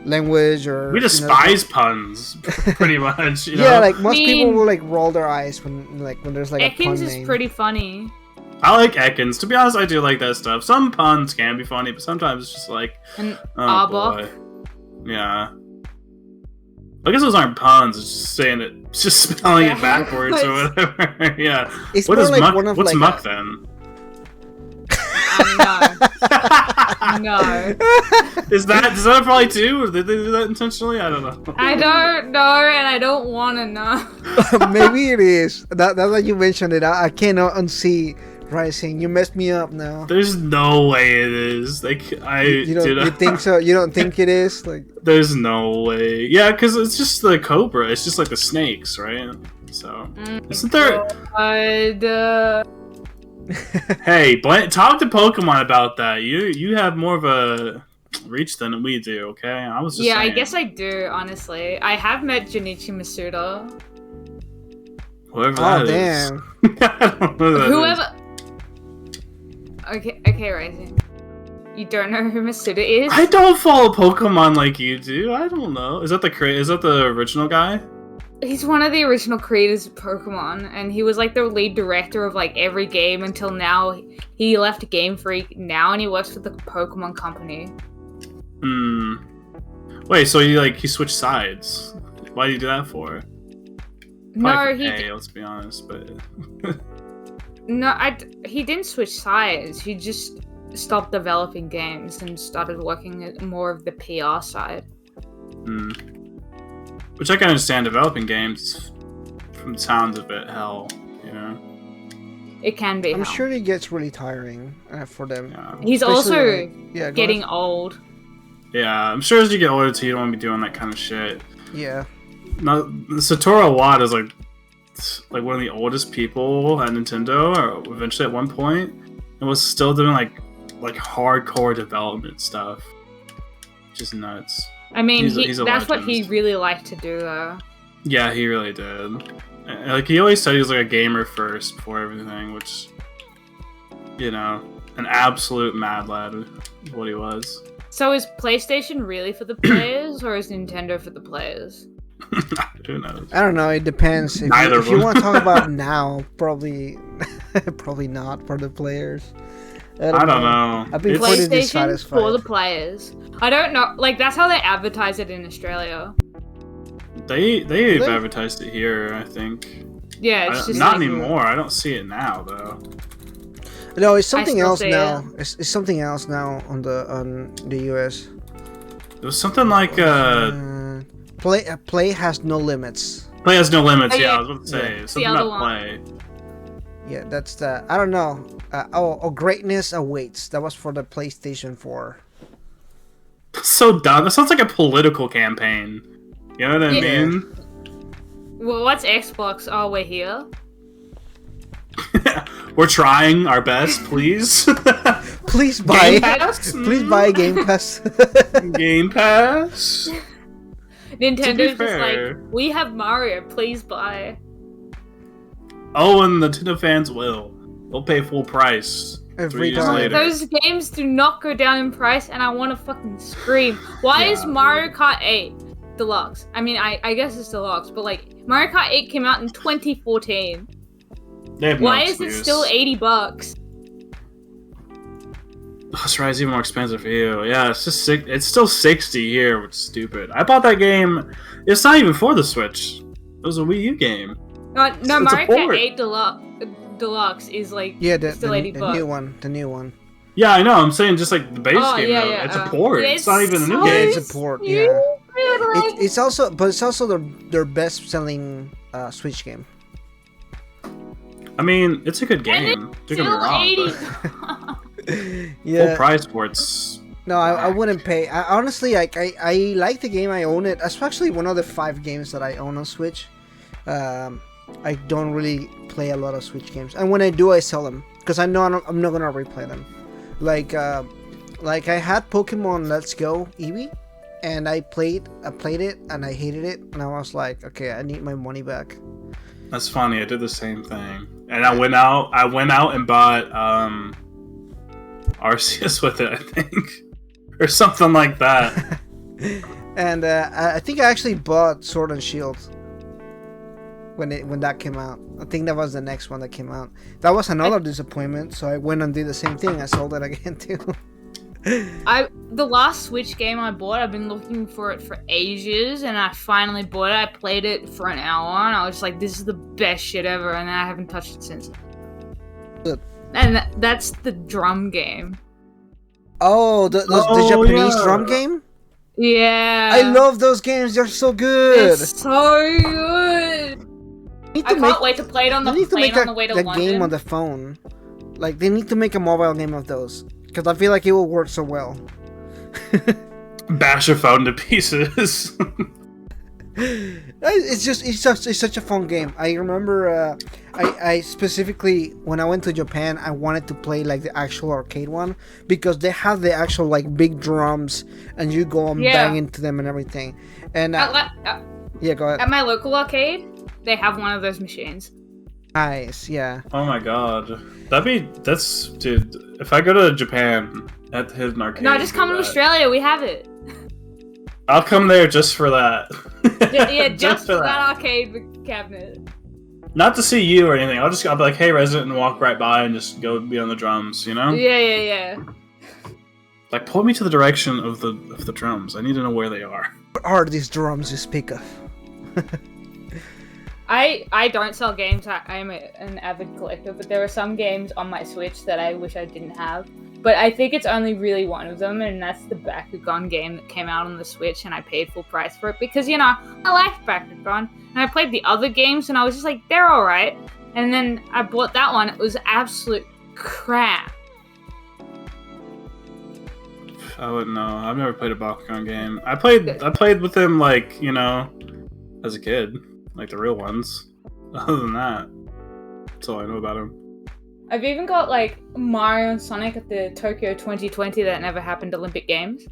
language or we despise puns pretty much. Yeah, like most people will like roll their eyes when there's like Ekans a pun is name. pretty funny. I like Ekans. To be honest, I do like that stuff. Some puns can be funny, but sometimes it's just like Arbok. Yeah. I guess those aren't puns. It's just saying it, just spelling it backwards or whatever. Yeah. It's what is like muck? One of What's like muck then? No. Does that apply too? Or did they do that intentionally? I don't know. I don't know, and I don't want to know. Maybe it is. That's why you mentioned it. I cannot unsee Rising. You messed me up now. There's no way it is. Like you think so? You don't think it is? Like there's no way. Yeah, because it's just the cobra. It's just like the snakes, right? So isn't there? Hey, talk to Pokemon about that. You have more of a reach than we do. Okay, I was just saying. I guess I do. Honestly, I have met Junichi Masuda. Whoever that damn. Is. I don't know who that Whoever. Okay, Rising. You don't know who Masuda is? I don't follow Pokemon like you do. I don't know. Is that the original guy? He's one of the original creators of Pokemon, and he was like the lead director of like every game until now. He left Game Freak now, and he works for the Pokemon Company. Wait, so he switched sides? Why did you do that for? Let's be honest, but no, he didn't switch sides. He just stopped developing games and started working at more of the PR side. Which I can understand. Developing games, from the sounds of it, hell, It can be. I'm sure it gets really tiring for them. Yeah. He's also getting old. Yeah, I'm sure as you get older too, you don't want to be doing that kind of shit. Yeah. Now, Satoru Iwata is like one of the oldest people at Nintendo, or eventually at one point, and was still doing like hardcore development stuff. Just nuts. I mean, he's a that's legend. what he really liked to do, though. Yeah, he really did. Like he always said he was like a gamer first before everything, which An absolute mad lad, is what he was. So is PlayStation really for the players, or is Nintendo for the players? Who knows? I don't know. It depends. If you want to talk about now, probably not for the players. I don't know. I've been pretty dissatisfied. For the players. I don't know. Like, that's how they advertise it in Australia. They've advertised it here, I think. Yeah, it's just not anymore. I don't see it now though. No, it's something else now. It's something else now on the US. It was something like Play has no limits. Play has no limits. Yeah, I was about to say something about Play. Yeah, that's the. I don't know. Greatness awaits. That was for the PlayStation 4. So dumb. That sounds like a political campaign. You know what I mean? Well, what's Xbox? Oh, we're here. We're trying our best, please. Please buy. Game Pass? Please buy Game Pass. Game Pass. Nintendo's just like, we have Mario. Please buy. Oh, and the Nintendo fans will. They'll pay full price. 3 years later. Those games do not go down in price, and I want to fucking scream. Why is Mario Kart 8 Deluxe? I mean, I guess it's Deluxe, but like, Mario Kart 8 came out in 2014. Why is it still $80? That's right, it's even more expensive for you. Yeah, it's just it's still 60 here, which is stupid. I bought that game. It's not even for the Switch. It was a Wii U game. No, Mario Kart 8 Deluxe is like still $80. The new one. Yeah, I know. I'm saying just like the base game. Yeah. It's a port. It's not even a new game. It's a port. Yeah. It's also their best selling Switch game. I mean, it's a good game. Don't get me wrong. Full price for it's. No, I wouldn't pay. Honestly, I like the game. I own it. It's actually one of the 5 games that I own on Switch. I don't really play a lot of Switch games, and when I do, I sell them because I know I'm not gonna replay them. Like I had Pokemon Let's Go Eevee, and I played it, and I hated it, and I was like, okay, I need my money back. That's funny. I did the same thing, and I went out and bought Arceus with it, I think, or something like that. And I think I actually bought Sword and Shield when that came out. I think that was the next one that came out. That was another disappointment, so I went and did the same thing. I sold it again too. The last Switch game I bought, I've been looking for it for ages, and I finally bought it. I played it for an hour, and I was just like, this is the best shit ever, and then I haven't touched it since. Good. And that's the drum game. Oh, the Japanese drum game? Yeah. I love those games. They're so good. It's so good. I can't wait to play it on the plane on the way to London. Game on the phone. Like, they need to make a mobile game of those. Because I feel like it will work so well. Bash your phone to pieces. It's such a fun game. I remember I specifically, when I went to Japan, I wanted to play like the actual arcade one, because they have the actual like big drums, and you go and bang into them and everything. And go ahead. At my local arcade, they have one of those machines. Nice, yeah. Oh my god, dude. If I go to Japan at the Hidden Arcade, no, just come to Australia. We have it. I'll come there just for that. just for that arcade cabinet. Not to see you or anything. I'll be like, hey, resident, and walk right by and just go be on the drums. You know? Yeah. Like, point me to the direction of the drums. I need to know where they are. What are these drums you speak of? I don't sell games. I am an avid collector, but there are some games on my Switch that I wish I didn't have. But I think it's only really one of them, and that's the Bakugan game that came out on the Switch, and I paid full price for it because, you know, I liked Bakugan, and I played the other games, and I was just like, they're alright. And then I bought that one. It was absolute crap. I wouldn't know. I've never played a Bakugan game. I played with him, like, you know, as a kid. Like the real ones. Other than that, that's all I know about him. I've even got like Mario and Sonic at the Tokyo 2020 that never happened Olympic Games.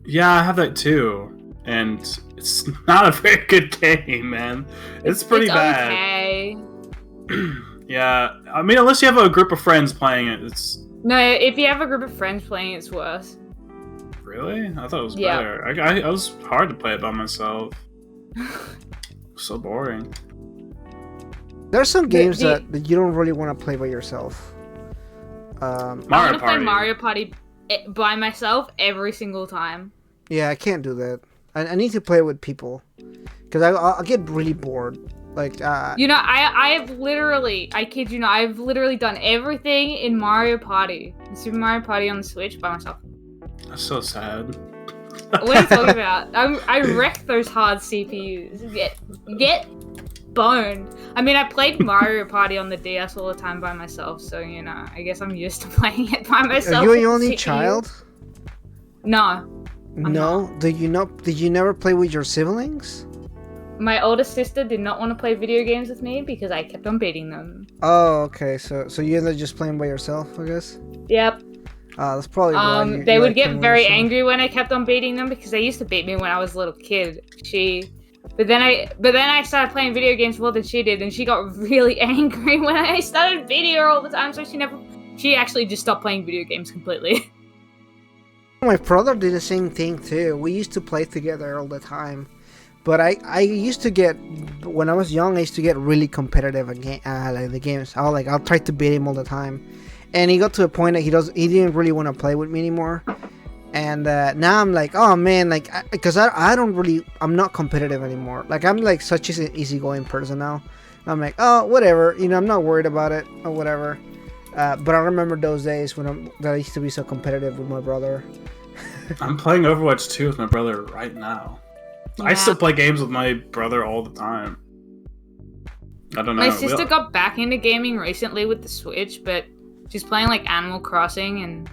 Yeah, I have that too. And it's not a very good game, man. It's pretty bad. Okay. Yeah, I mean, unless you have a group of friends playing it, No, if you have a group of friends playing, it's worse. Really? I thought it was Yeah. better. I was hard to play it by myself. So boring. There's some games that you don't really want to play by yourself. I want to play Mario Party by myself every single time. Yeah, I can't do that. I need to play it with people because I'll get really bored. Like, you know, I have literally, I kid you not, I've literally done everything in Mario Party, Super Mario Party on the Switch by myself. That's so sad. What are you talking about? I wrecked those hard CPUs. Get boned. I mean, I played Mario Party on the DS all the time by myself, so you know, I guess I'm used to playing it by myself. Are you the only child? No. No. Did you never play with your siblings? My older sister did not want to play video games with me because I kept on beating them. Oh, okay. So you ended up just playing by yourself, I guess. Yep. That's probably why they would get very angry when I kept on beating them because they used to beat me when I was a little kid. But then I started playing video games more than she did, and she got really angry when I started beating her all the time. So she actually just stopped playing video games completely. My brother did the same thing too. We used to play together all the time. But I used to get, when I was young, I used to get really competitive at like the games. I'll try to beat him all the time, and he got to a point that he didn't really want to play with me anymore. And now I'm like, oh man, like because I'm not competitive anymore. Like I'm like such an easygoing person now. I'm like, oh whatever, you know, I'm not worried about it or whatever. But I remember those days when I used to be so competitive with my brother. I'm playing Overwatch 2 with my brother right now. Yeah. I still play games with my brother all the time. I don't know. My sister got back into gaming recently with the Switch, but she's playing like Animal Crossing and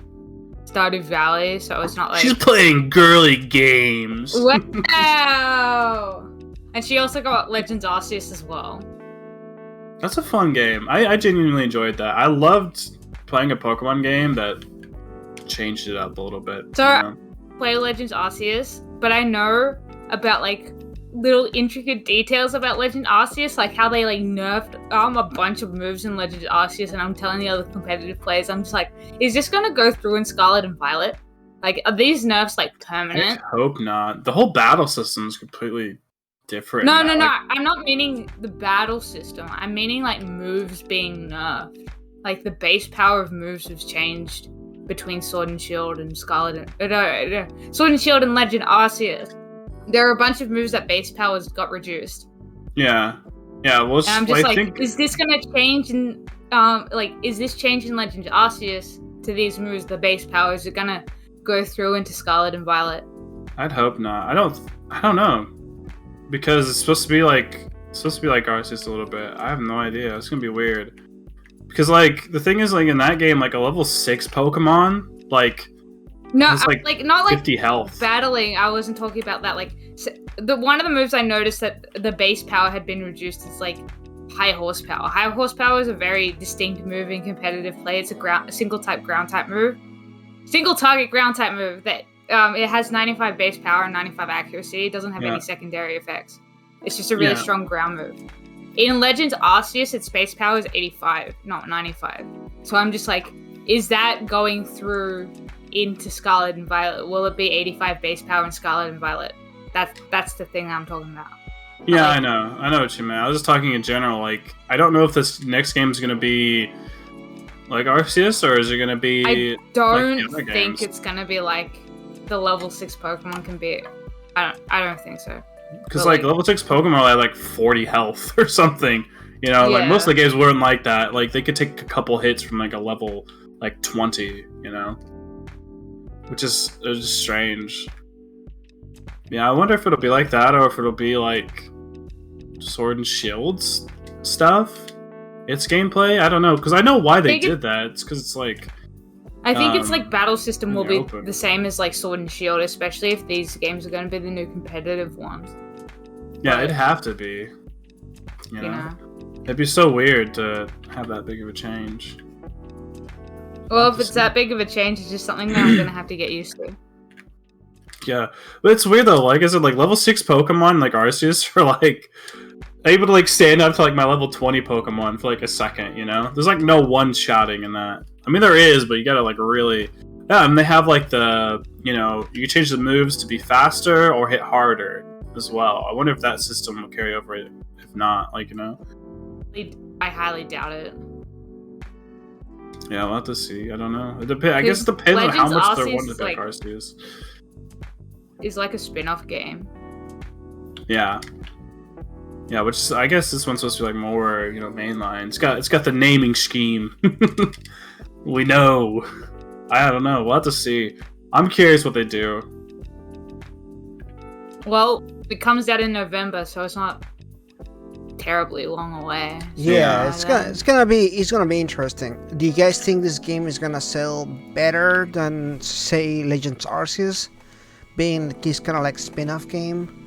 Stardew Valley, so it's not like... She's playing girly games. Wow! And she also got Legends Arceus as well. That's a fun game. I genuinely enjoyed that. I loved playing a Pokemon game that changed it up a little bit. So, I play Legends Arceus, but I know about like little intricate details about Legend Arceus, like how they like nerfed a bunch of moves in Legend Arceus, and I'm telling the other competitive players, I'm just like, is this gonna go through in Scarlet and Violet? Like, are these nerfs like permanent? I hope not. The whole battle system is completely different. No. I'm not meaning the battle system. I'm meaning like moves being nerfed. Like the base power of moves has changed between Sword and Shield and Sword and Shield and Legend Arceus. There are a bunch of moves that base powers got reduced. Yeah. Well, and I'm just is this gonna change in is this change in Legend Arceus to these moves? The base powers are gonna go through into Scarlet and Violet. I'd hope not. I don't know, because it's supposed to be like Arceus a little bit. I have no idea. It's gonna be weird. Because like the thing is, like in that game, like a level 6 Pokemon, like. No, not like 50 health. Battling. I wasn't talking about that. Like, one of the moves I noticed that the base power had been reduced is like high horsepower. High horsepower is a very distinct move in competitive play. It's a single target ground type move that it has 95 base power and 95 accuracy. It doesn't have any secondary effects. It's just a really strong ground move. In Legends Arceus, its base power is 85, not 95. So I'm just like, is that going through into Scarlet and Violet? Will it be 85 base power in Scarlet and Violet? That's the thing I'm talking about. Yeah, I know what you meant. I was just talking in general. Like, I don't know if this next game is gonna be like Arceus, or is it gonna be? I don't think it's gonna be like the level 6 Pokemon can be. I don't think so. Because like level 6 Pokemon had like 40 health or something. You know, like most of the games weren't like that. Like they could take a couple hits from like a level like 20. You know. Which is just strange. Yeah, I wonder if it'll be like that, or if it'll be like Sword and Shields stuff. Its gameplay, I don't know, because I know why they did that. It's because it's like. I think it's like battle system will be the same as like Sword and Shield, especially if these games are going to be the new competitive ones. Yeah, it'd have to be. You know? It'd be so weird to have that big of a change. Well, if it's that big of a change, it's just something that I'm gonna have to get used to. Yeah, but it's weird though. Like I said, like level 6 Pokemon, like Arceus, are like able to like stand up to like my level 20 Pokemon for like a second. You know, there's like no one shouting in that. I mean, there is, but you gotta like really. Yeah, and they have like the you can change the moves to be faster or hit harder as well. I wonder if that system will carry over. If not, like I highly doubt it. Yeah, we'll have to see. I don't know. I guess it depends on how much they're wanting to make Arceus. Is like a spin-off game. Yeah. Yeah, which is, I guess this one's supposed to be like more, mainline. It's got the naming scheme. We know. I don't know. We'll have to see. I'm curious what they do. Well, it comes out in November, so it's not terribly long away. Yeah, it's gonna be interesting. Do you guys think this game is gonna sell better than, say, Legends Arceus, being this kind of like spin-off game?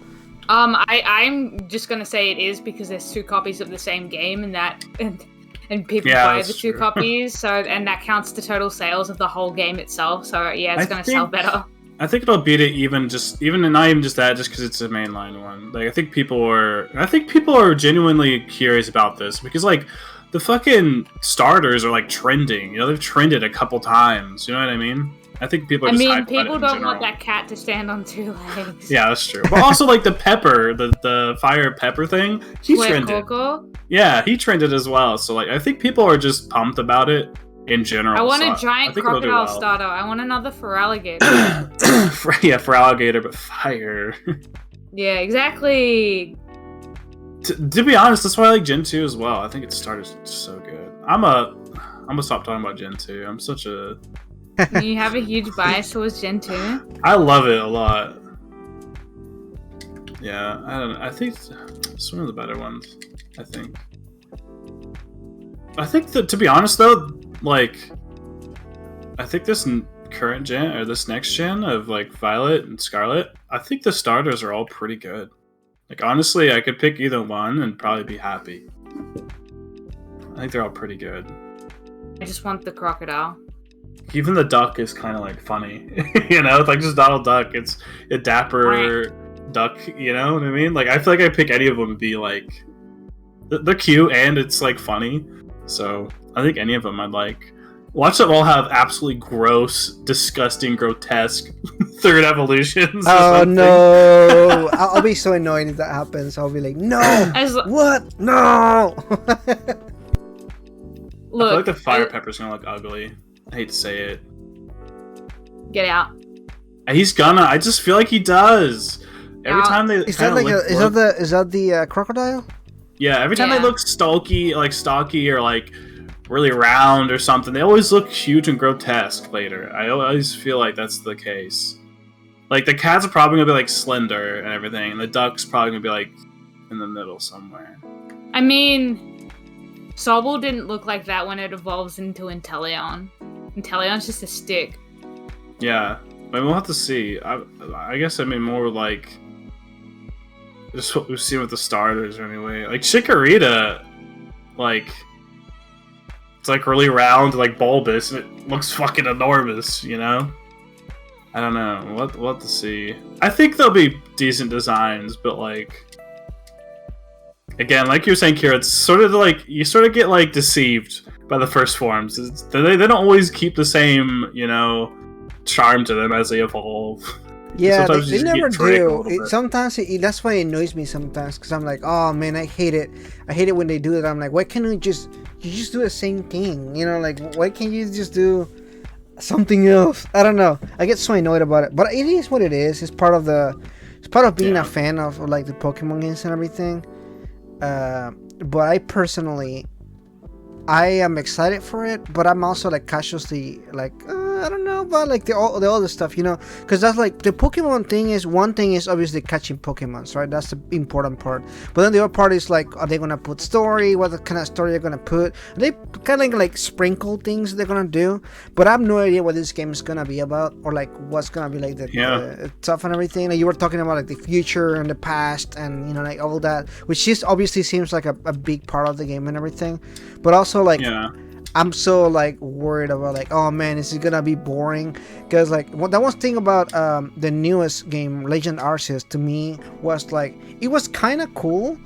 I'm just gonna say it is because there's 2 copies of the same game, and people buy the 2 copies, and that counts the total sales of the whole game itself. So yeah, it's gonna sell better. I think it'll beat it even not even just that, just because it's a mainline one. Like I think people are genuinely curious about this because like the fucking starters are like trending. They've trended a couple times. You know what I mean? I think people are just people don't want that cat to stand on 2 legs. Yeah, that's true. But also like the pepper, the fire pepper thing, he trended. Coco? Yeah, he trended as well. So like I think people are just pumped about it in general. I want a giant crocodile starter. I want another Feraligatr. Yeah, Feraligatr, but fire. Yeah, exactly. To be honest, that's why I like Gen 2 as well. I think its starter's so good. I'm gonna stop talking about Gen 2. I'm such a... You have a huge bias towards Gen 2? I love it a lot. Yeah, I don't know. I think it's one of the better ones. I think that, to be honest though, like, I think this current gen or this next gen of like Violet and Scarlet, I think the starters are all pretty good. Like honestly, I could pick either one and probably be happy. I think they're all pretty good. I just want the crocodile. Even the duck is kind of like funny, It's like just Donald Duck. It's a dapper duck, you know what I mean? Like I feel like I pick any of them and be like, they're cute and it's like funny. So I think any of them I'd like. Watch them all have absolutely gross, disgusting, grotesque third evolutions. Oh no! I'll be so annoyed if that happens. I'll be like, no! What? No! Look, I feel like the fire pepper's gonna look ugly. I hate to say it. Get out. He's gonna. I just feel like he does. Every time they is that the crocodile? Yeah. Every time they look stocky or like really round or something, they always look huge and grotesque later. I always feel like that's the case. Like the cat's probably gonna be like slender and everything, and the duck's probably gonna be like in the middle somewhere. I mean, Sobble didn't look like that when it evolves into Inteleon. Inteleon's just a stick. Yeah, I mean, we'll have to see. I guess I mean more like just what we've seen with the starters anyway. Like Chikorita, like it's like really round, like bulbous, and it looks fucking enormous. I don't know. We'll have to see. I think there'll be decent designs, but like. Again, like you were saying, Kira, it's sort of like you sort of get like deceived by the first forms. They don't always keep the same, charm to them as they evolve. Yeah, they never do. Sometimes that's why it annoys me sometimes because I'm like, oh man, I hate it. I hate it when they do it. I'm like, why can't you just do the same thing? Like why can't you just do something else? I don't know. I get so annoyed about it, but it is what it is. It's part of being a fan of like the Pokemon games and everything. But I personally, I am excited for it, but I'm also like cautiously like I don't know about like the other stuff, because that's like the Pokemon thing is one thing is obviously catching Pokemons, right? That's the important part. But then the other part is like, are they gonna put story? What kind of story they're gonna put? They kind of like sprinkle things they're gonna do, but I have no idea what this game is gonna be about or like what's gonna be like the stuff and everything. Like you were talking about like the future and the past and like all that, which just obviously seems like a big part of the game and everything, but also like. Yeah. I'm so like worried about like, oh man, is it gonna be boring? Because like that one thing about the newest game, Legend Arceus, to me was like it was kind of cool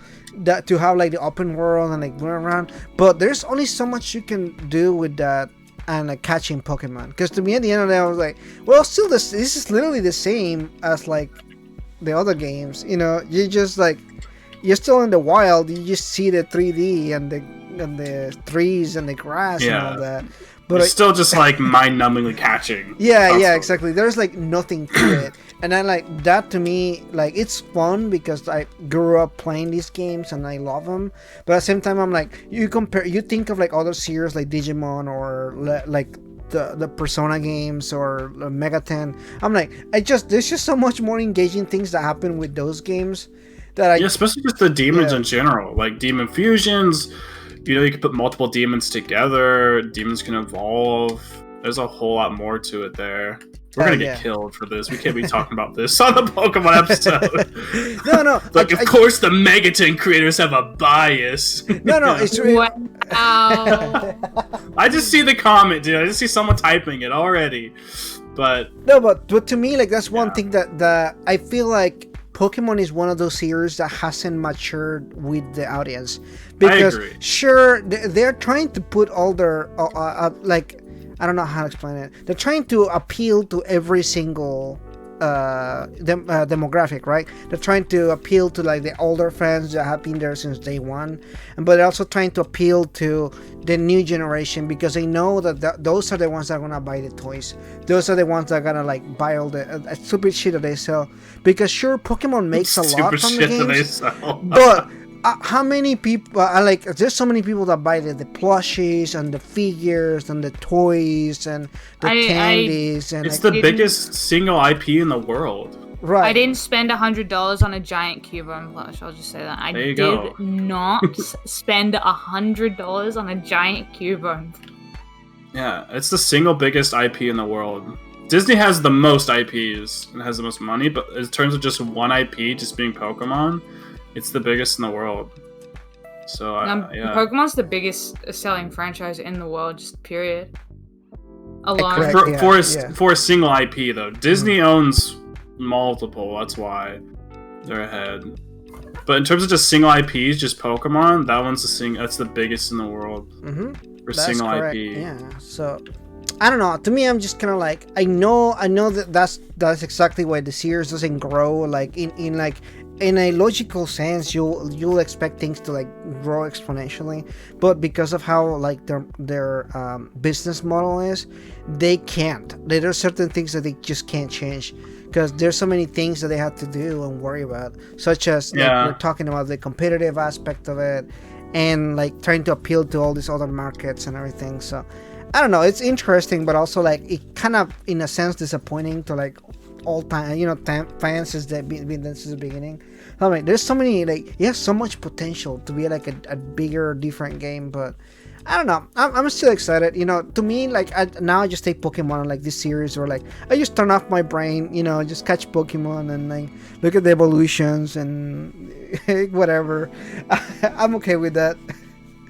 that to have like the open world and like going around, but there's only so much you can do with that and like catching Pokemon. Because to me, at the end of the day, I was like, well, still this is literally the same as like the other games. You know, you just like you're still in the wild. You just see the 3D and the trees and the grass and all that. But it's still just like mind-numbingly catching. Yeah, exactly. There's like nothing to it, and then like that to me, like it's fun because I grew up playing these games and I love them. But at the same time, I'm like, you think of like other series like Digimon or like the Persona games or Megaten. I'm like, there's just so much more engaging things that happen with those games that especially just the demons in general, like demon fusions. You know, you can put multiple demons together. Demons can evolve. There's a whole lot more to it there. We're gonna get killed for this. We can't be talking about this on the Pokemon episode. No. Like, of course, the Megaton creators have a bias. No. It's really... Wow. I just see the comment, dude. I just see someone typing it already. But to me, like that's one thing that I feel like Pokemon is one of those series that hasn't matured with the audience, because sure they're trying to put all their like, I don't know how to explain it. They're trying to appeal to every single demographic, right? They're trying to appeal to like the older fans that have been there since day one, but they're also trying to appeal to the new generation, because they know that those are the ones that are gonna buy the toys. Those are the ones that are gonna like buy all the stupid shit that they sell. Because sure, Pokemon makes a lot from the games, but how many people like? There's so many people that buy the plushies and the figures and the toys and the candies, and it's the biggest single IP in the world. Right. I didn't spend $100 on a giant Cubone plush. I'll just say that. I did not spend $100 on a giant Cubone. Yeah, it's the single biggest IP in the world. Disney has the most IPs and has the most money, but in terms of just one IP, just being Pokemon, it's the biggest in the world. So Pokemon's the biggest selling franchise in the world, just period. Alone. For a single IP though, Disney owns multiple. That's why they're ahead. But in terms of just single IPs, just Pokemon, that's the biggest in the world for that's single correct. IP. Yeah. So I don't know. To me, I'm just kind of like, I know that's exactly why the series doesn't grow like in a logical sense. You'll expect things to like grow exponentially, but because of how like their business model is, they can't. There are certain things that they just can't change, because there's so many things that they have to do and worry about, such as like, we're talking about the competitive aspect of it, and like trying to appeal to all these other markets and everything. So I don't know, it's interesting, but also like it kind of in a sense disappointing to like all time, fans since the beginning. I mean, there's so many, like, you have so much potential to be like a bigger, different game, but I don't know. I'm still excited. To me, like, now I just take Pokemon and like this series, or like I just turn off my brain, just catch Pokemon and like look at the evolutions and whatever. I'm okay with that.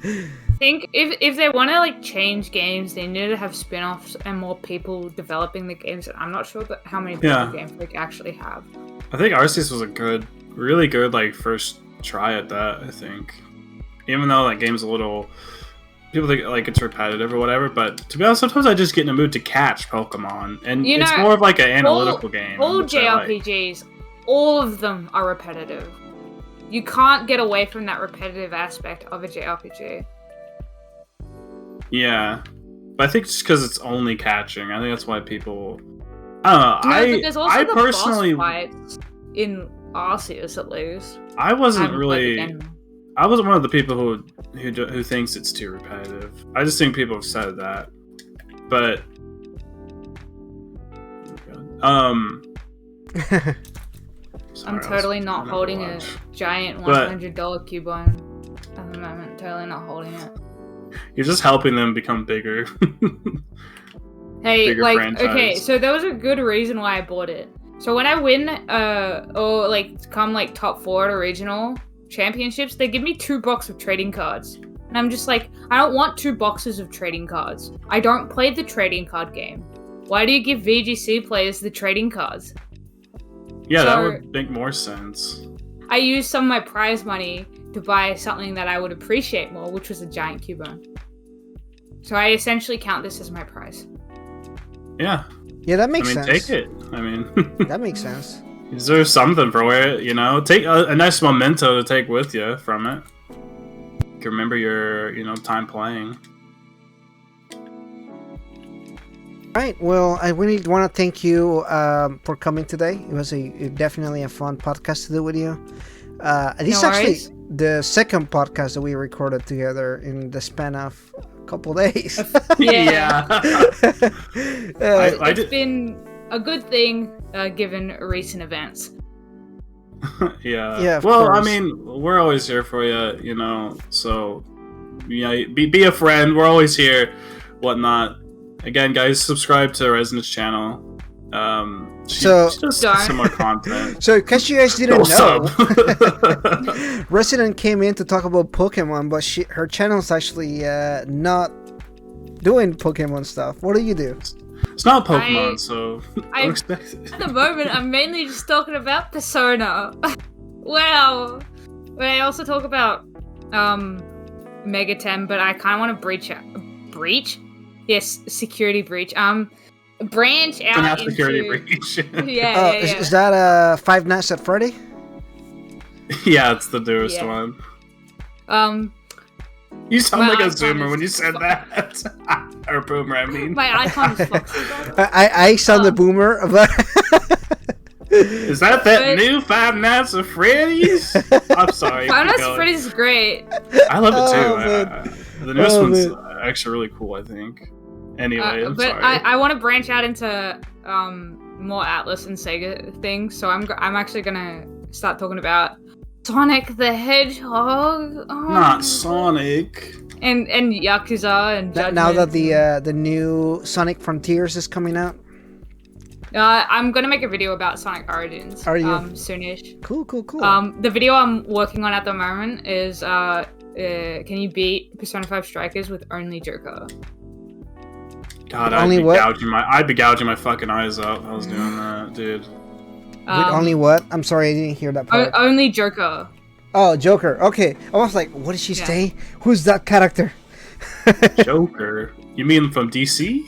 I think if they want to like change games, they need to have spin-offs and more people developing the games. I'm not sure how many people Game Freak actually have. I think Arceus was a really good like first try at that. I think, even though that game's a little, people think like it's repetitive or whatever, but to be honest, sometimes I just get in the mood to catch Pokemon, and it's more of like an analytical game. All JRPGs, all of them are repetitive. You can't get away from that repetitive aspect of a JRPG. Yeah, but I think just because it's only catching, I think that's why people. I don't know. But there's also the personally boss fights in Arceus, at least. I wasn't one of the people who thinks it's too repetitive. I just think people have said that, but sorry, I'm totally not holding a giant $100 Cubone at the moment. Totally not holding it. You're just helping them become bigger. Hey, bigger like, franchise. Okay, so there was a good reason why I bought it. So when I win, or like come like top 4 at a regional championships, they give me 2 boxes of trading cards. And I'm just like, I don't want 2 boxes of trading cards. I don't play the trading card game. Why do you give VGC players the trading cards? Yeah, that would make more sense. I used some of my prize money to buy something that I would appreciate more, which was a giant Cubone. So I essentially count this as my prize. Yeah. Yeah, that makes sense. Take it. I mean, that makes sense. There's something for it, you know. Take a nice memento to take with you from it. You can remember your, time playing. Right. Well, I really want to thank you for coming today. It was definitely a fun podcast to do with you. This is actually the second podcast that we recorded together in the span of a couple days. Yeah. It's been a good thing given recent events. Yeah. Yeah. Well, I mean, we're always here for you, So, be a friend. We're always here. Whatnot. Again, guys, subscribe to Resonance channel. She does similar content. So, because you guys didn't know, Sub. Resident came in to talk about Pokemon, but her channel's actually not doing Pokemon stuff. What do you do? It's not Pokemon, so don't expect it. At the moment, I'm mainly just talking about Persona. Wow. But I also talk about Mega 10, but I kind of want to breach? Yes, security breach. Branch out into... security breach. Yeah. Is that Five Nights at Freddy? Yeah, it's the newest one. You sound like a zoomer when you said that. Or boomer, I mean. My icon is Foxy. I sound a boomer, but... Is that new Five Nights at Freddy's? I'm sorry. Five Nights at Freddy's is great. I love it too. The newest one's actually really cool, I think. Anyway, I'm sorry. I want to branch out into more Atlas and Sega things, so I'm actually gonna start talking about Sonic the Hedgehog. Not Sonic. And Yakuza and Judgment. Now that the new Sonic Frontiers is coming out. I'm gonna make a video about Sonic Origins. Are you? Soonish. Cool. The video I'm working on at the moment is can you beat Persona 5 Strikers with only Joker? God, I'd be gouging my fucking eyes out if I was doing that, dude. With only what? I'm sorry, I didn't hear that part. Only Joker. Oh, Joker. Okay. I was like, what did she say? Who's that character? Joker? You mean from DC?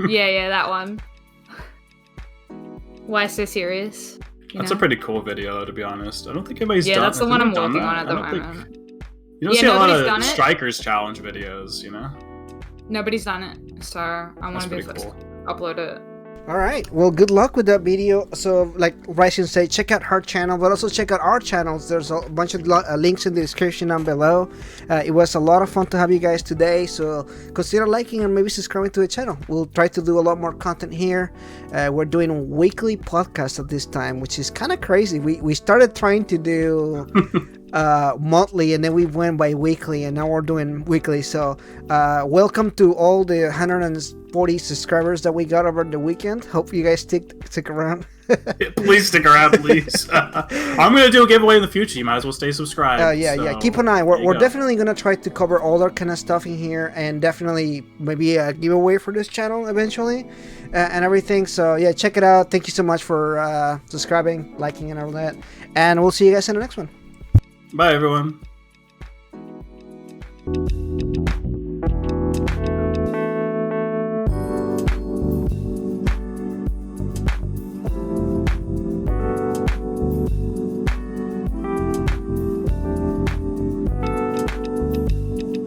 yeah, that one. Why so serious? That's a pretty cool video, to be honest. I don't think anybody's done. Yeah, that's the one I'm working on at the moment. You don't see a lot of Strikers Challenge videos, Nobody's done it, so I want to be first. Cool. Upload it. Alright, well, good luck with that video. So, like Ryzen said, check out her channel, but also check out our channels. There's a bunch of links in the description down below. It was a lot of fun to have you guys today, so consider liking and maybe subscribing to the channel. We'll try to do a lot more content here. We're doing weekly podcasts at this time, which is kind of crazy. We started trying to do monthly, and then we went by weekly, and now we're doing weekly. So welcome to all the 140 subscribers that we got over the weekend. Hope you guys stick around. Please stick around, please. I'm gonna do a giveaway in the future. You might as well stay subscribed. Yeah. Keep an eye. We're definitely gonna try to cover all that kind of stuff in here, and definitely maybe a giveaway for this channel eventually, and everything. So yeah, check it out. Thank you so much for subscribing, liking, and all that. And we'll see you guys in the next one. Bye, everyone.